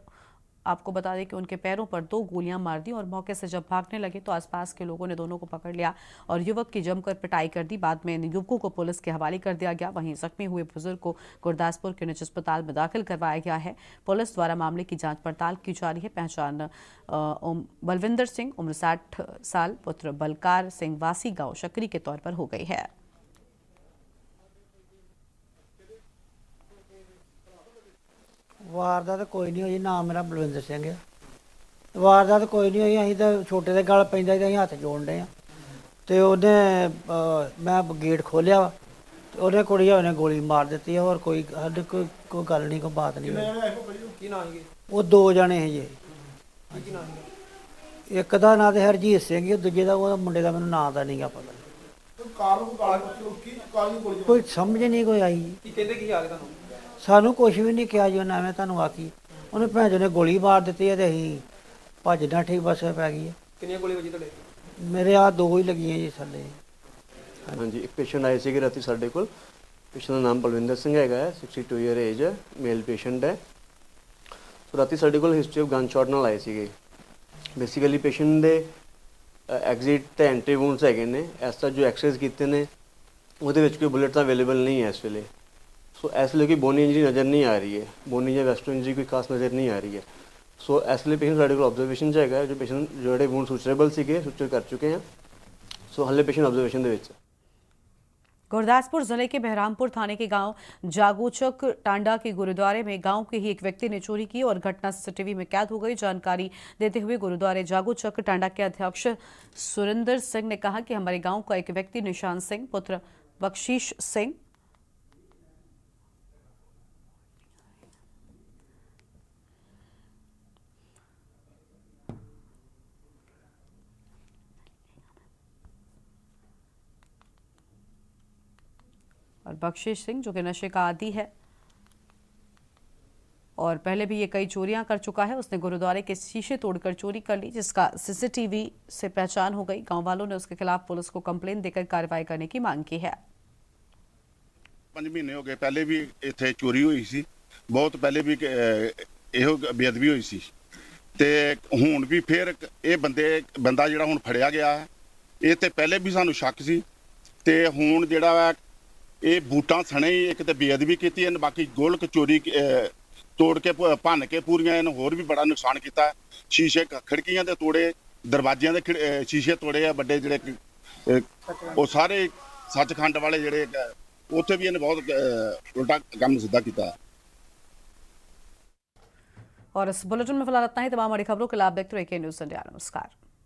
आपको बता दें कि उनके पैरों पर 2 गोलियां मार दी और मौके से जब भागने लगे तो आसपास के लोगों ने दोनों को पकड़ लिया और युवक की जमकर पिटाई कर दी। बाद में इन युवकों को पुलिस के हवाले कर दिया गया। वहीं जख्मी हुए बुजुर्ग को गुरदासपुर के निजी अस्पताल में दाखिल करवाया गया है। पुलिस द्वारा मामले की जांच पड़ताल की जा रही है। पहचान बलविंदर सिंह उम्र 60 साल पुत्र बलकार सिंह वासी गांव शकरी के तौर पर हो गई है। वारदात कोई नहीं हुई, नाम मेरा बलविंदर सिंह है। वारदात कोई नहीं हुई, अं तो छोटे के गल पैंदा अं हथ जोड़ रहे हैं तो उन्हें मैं गेट खोलिया तो उन्हें कुड़िया उन्हें गोली मार दी है और कोई साढ़े कोई गल नहीं, कोई बात नहीं। वो 2 जने हैं जी, एक का नाम तो हरजीत सिंह है, दूजे का वो मुंडे का मैंने नाम का नहीं पता, कोई समझ नहीं कोई आई। सानू कुछ भी नहीं किया जी उन्हें, मैं तुहानू आखी उन्हें भैन जो ने गोली मार दी है तो अं भजना ठीक बस पै गई है। कितनी गोली वजी तुहाडे? मेरे आ 2 ही लगी जी थले। हाँ जी, एक पेशेंट आए थे राती साढ़े को, पेशेंट का नाम बलविंदर सिंह है, 62 ईयर एज है, मेल पेशेंट है। तो राती साढ़े को हिस्टरी ऑफ गन शॉट नाल आए थे। बेसिकली पेशेंट के एग्जिट तो एंट्री वूंड्स है, इस तरह जो एक्सरेज किए हैं वो कोई बुलेट तो अवेलेबल नहीं है इस वेले। सो इस लिए कोई बोनी इंजरी नज़र नहीं आ रही है, बोनी या वेस्टर्न इंजरी कोई खास नज़र नहीं आ रही है। सो इस लिए पेशेंट साढ़े को ऑब्जर्वेशन है, जो पेशेंट जोड़े वूंड सुचरेबल से सुचर कर चुके हैं। सो हले पेशेंट ऑब्जर्वेशन दे विच। गुरदासपुर जिले के बहरामपुर थाने के गांव जागोचक टांडा के गुरुद्वारे में गांव के ही एक व्यक्ति ने चोरी की और घटना सीसीटीवी में कैद हो गई। जानकारी देते हुए गुरुद्वारे जागोचक टांडा के अध्यक्ष सुरेंद्र सिंह ने कहा कि हमारे गांव का एक व्यक्ति निशान सिंह पुत्र बख्शीश सिंह और बख्शीश सिंह जो कि नशे का आदी है और पहले भी ये कई चोरियां कर चुका है। उसने गुरुद्वारे के शीशे तोड़कर चोरी कर ली, जिसका सीसीटीवी से पहचान हो गई। गांव वालों ने उसके खिलाफ पुलिस को कंप्लेंट देकर कार्रवाई करने की मांग की है। 5 महीने हो गए, पहले भी इत्थे चोरी हुई सी, बहुत पहले भी ਇਹੋ ਬੇਅਦਬੀ ਹੋਈ ਸੀ ਤੇ ਹੁਣ ਵੀ ਫਿਰ ਇਹ ਬੰਦਾ ਜਿਹੜਾ ਹੁਣ ਫੜਿਆ ਗਿਆ ਇਹ ਤੇ ਪਹਿਲੇ ਵੀ ਸਾਨੂੰ ਸ਼ੱਕ ਸੀ ਤੇ ਹੁਣ ਜਿਹੜਾ ਇਹ ਬੂਟਾਂ ਸਣੇ ਹੀ ਇੱਕ ਤੇ ਬੇਅਦਬੀ ਕੀਤੀ ਹੈ, ਬਾਕੀ ਗੋਲਕ ਚੋਰੀ ਤੋੜ ਕੇ ਭੰਨ ਕੇ ਪੂਰੀਆਂ ਇਹਨੂੰ ਹੋਰ ਵੀ ਬੜਾ ਨੁਕਸਾਨ ਕੀਤਾ। ਸ਼ੀਸ਼ੇ ਖਿੜਕੀਆਂ ਦੇ ਤੋੜੇ, ਦਰਵਾਜ਼ਿਆਂ ਦੇ ਸ਼ੀਸ਼ੇ ਤੋੜੇ ਆ ਵੱਡੇ ਜਿਹੜੇ ਉਹ ਸਾਰੇ ਸੱਚਖੰਡ ਵਾਲੇ ਜਿਹੜੇ ਉੱਥੇ ਵੀ ਇਹਨੇ ਬਹੁਤ ਉਲਟਾ ਕੰਮ ਸਿੱਧਾ ਕੀਤਾ। और इस बुलेटिन में फिलहाल इतना ही। तमाम बड़ी खबरों के लिए आप देखते रहिए न्यूज़ इंडिया। नमस्कार।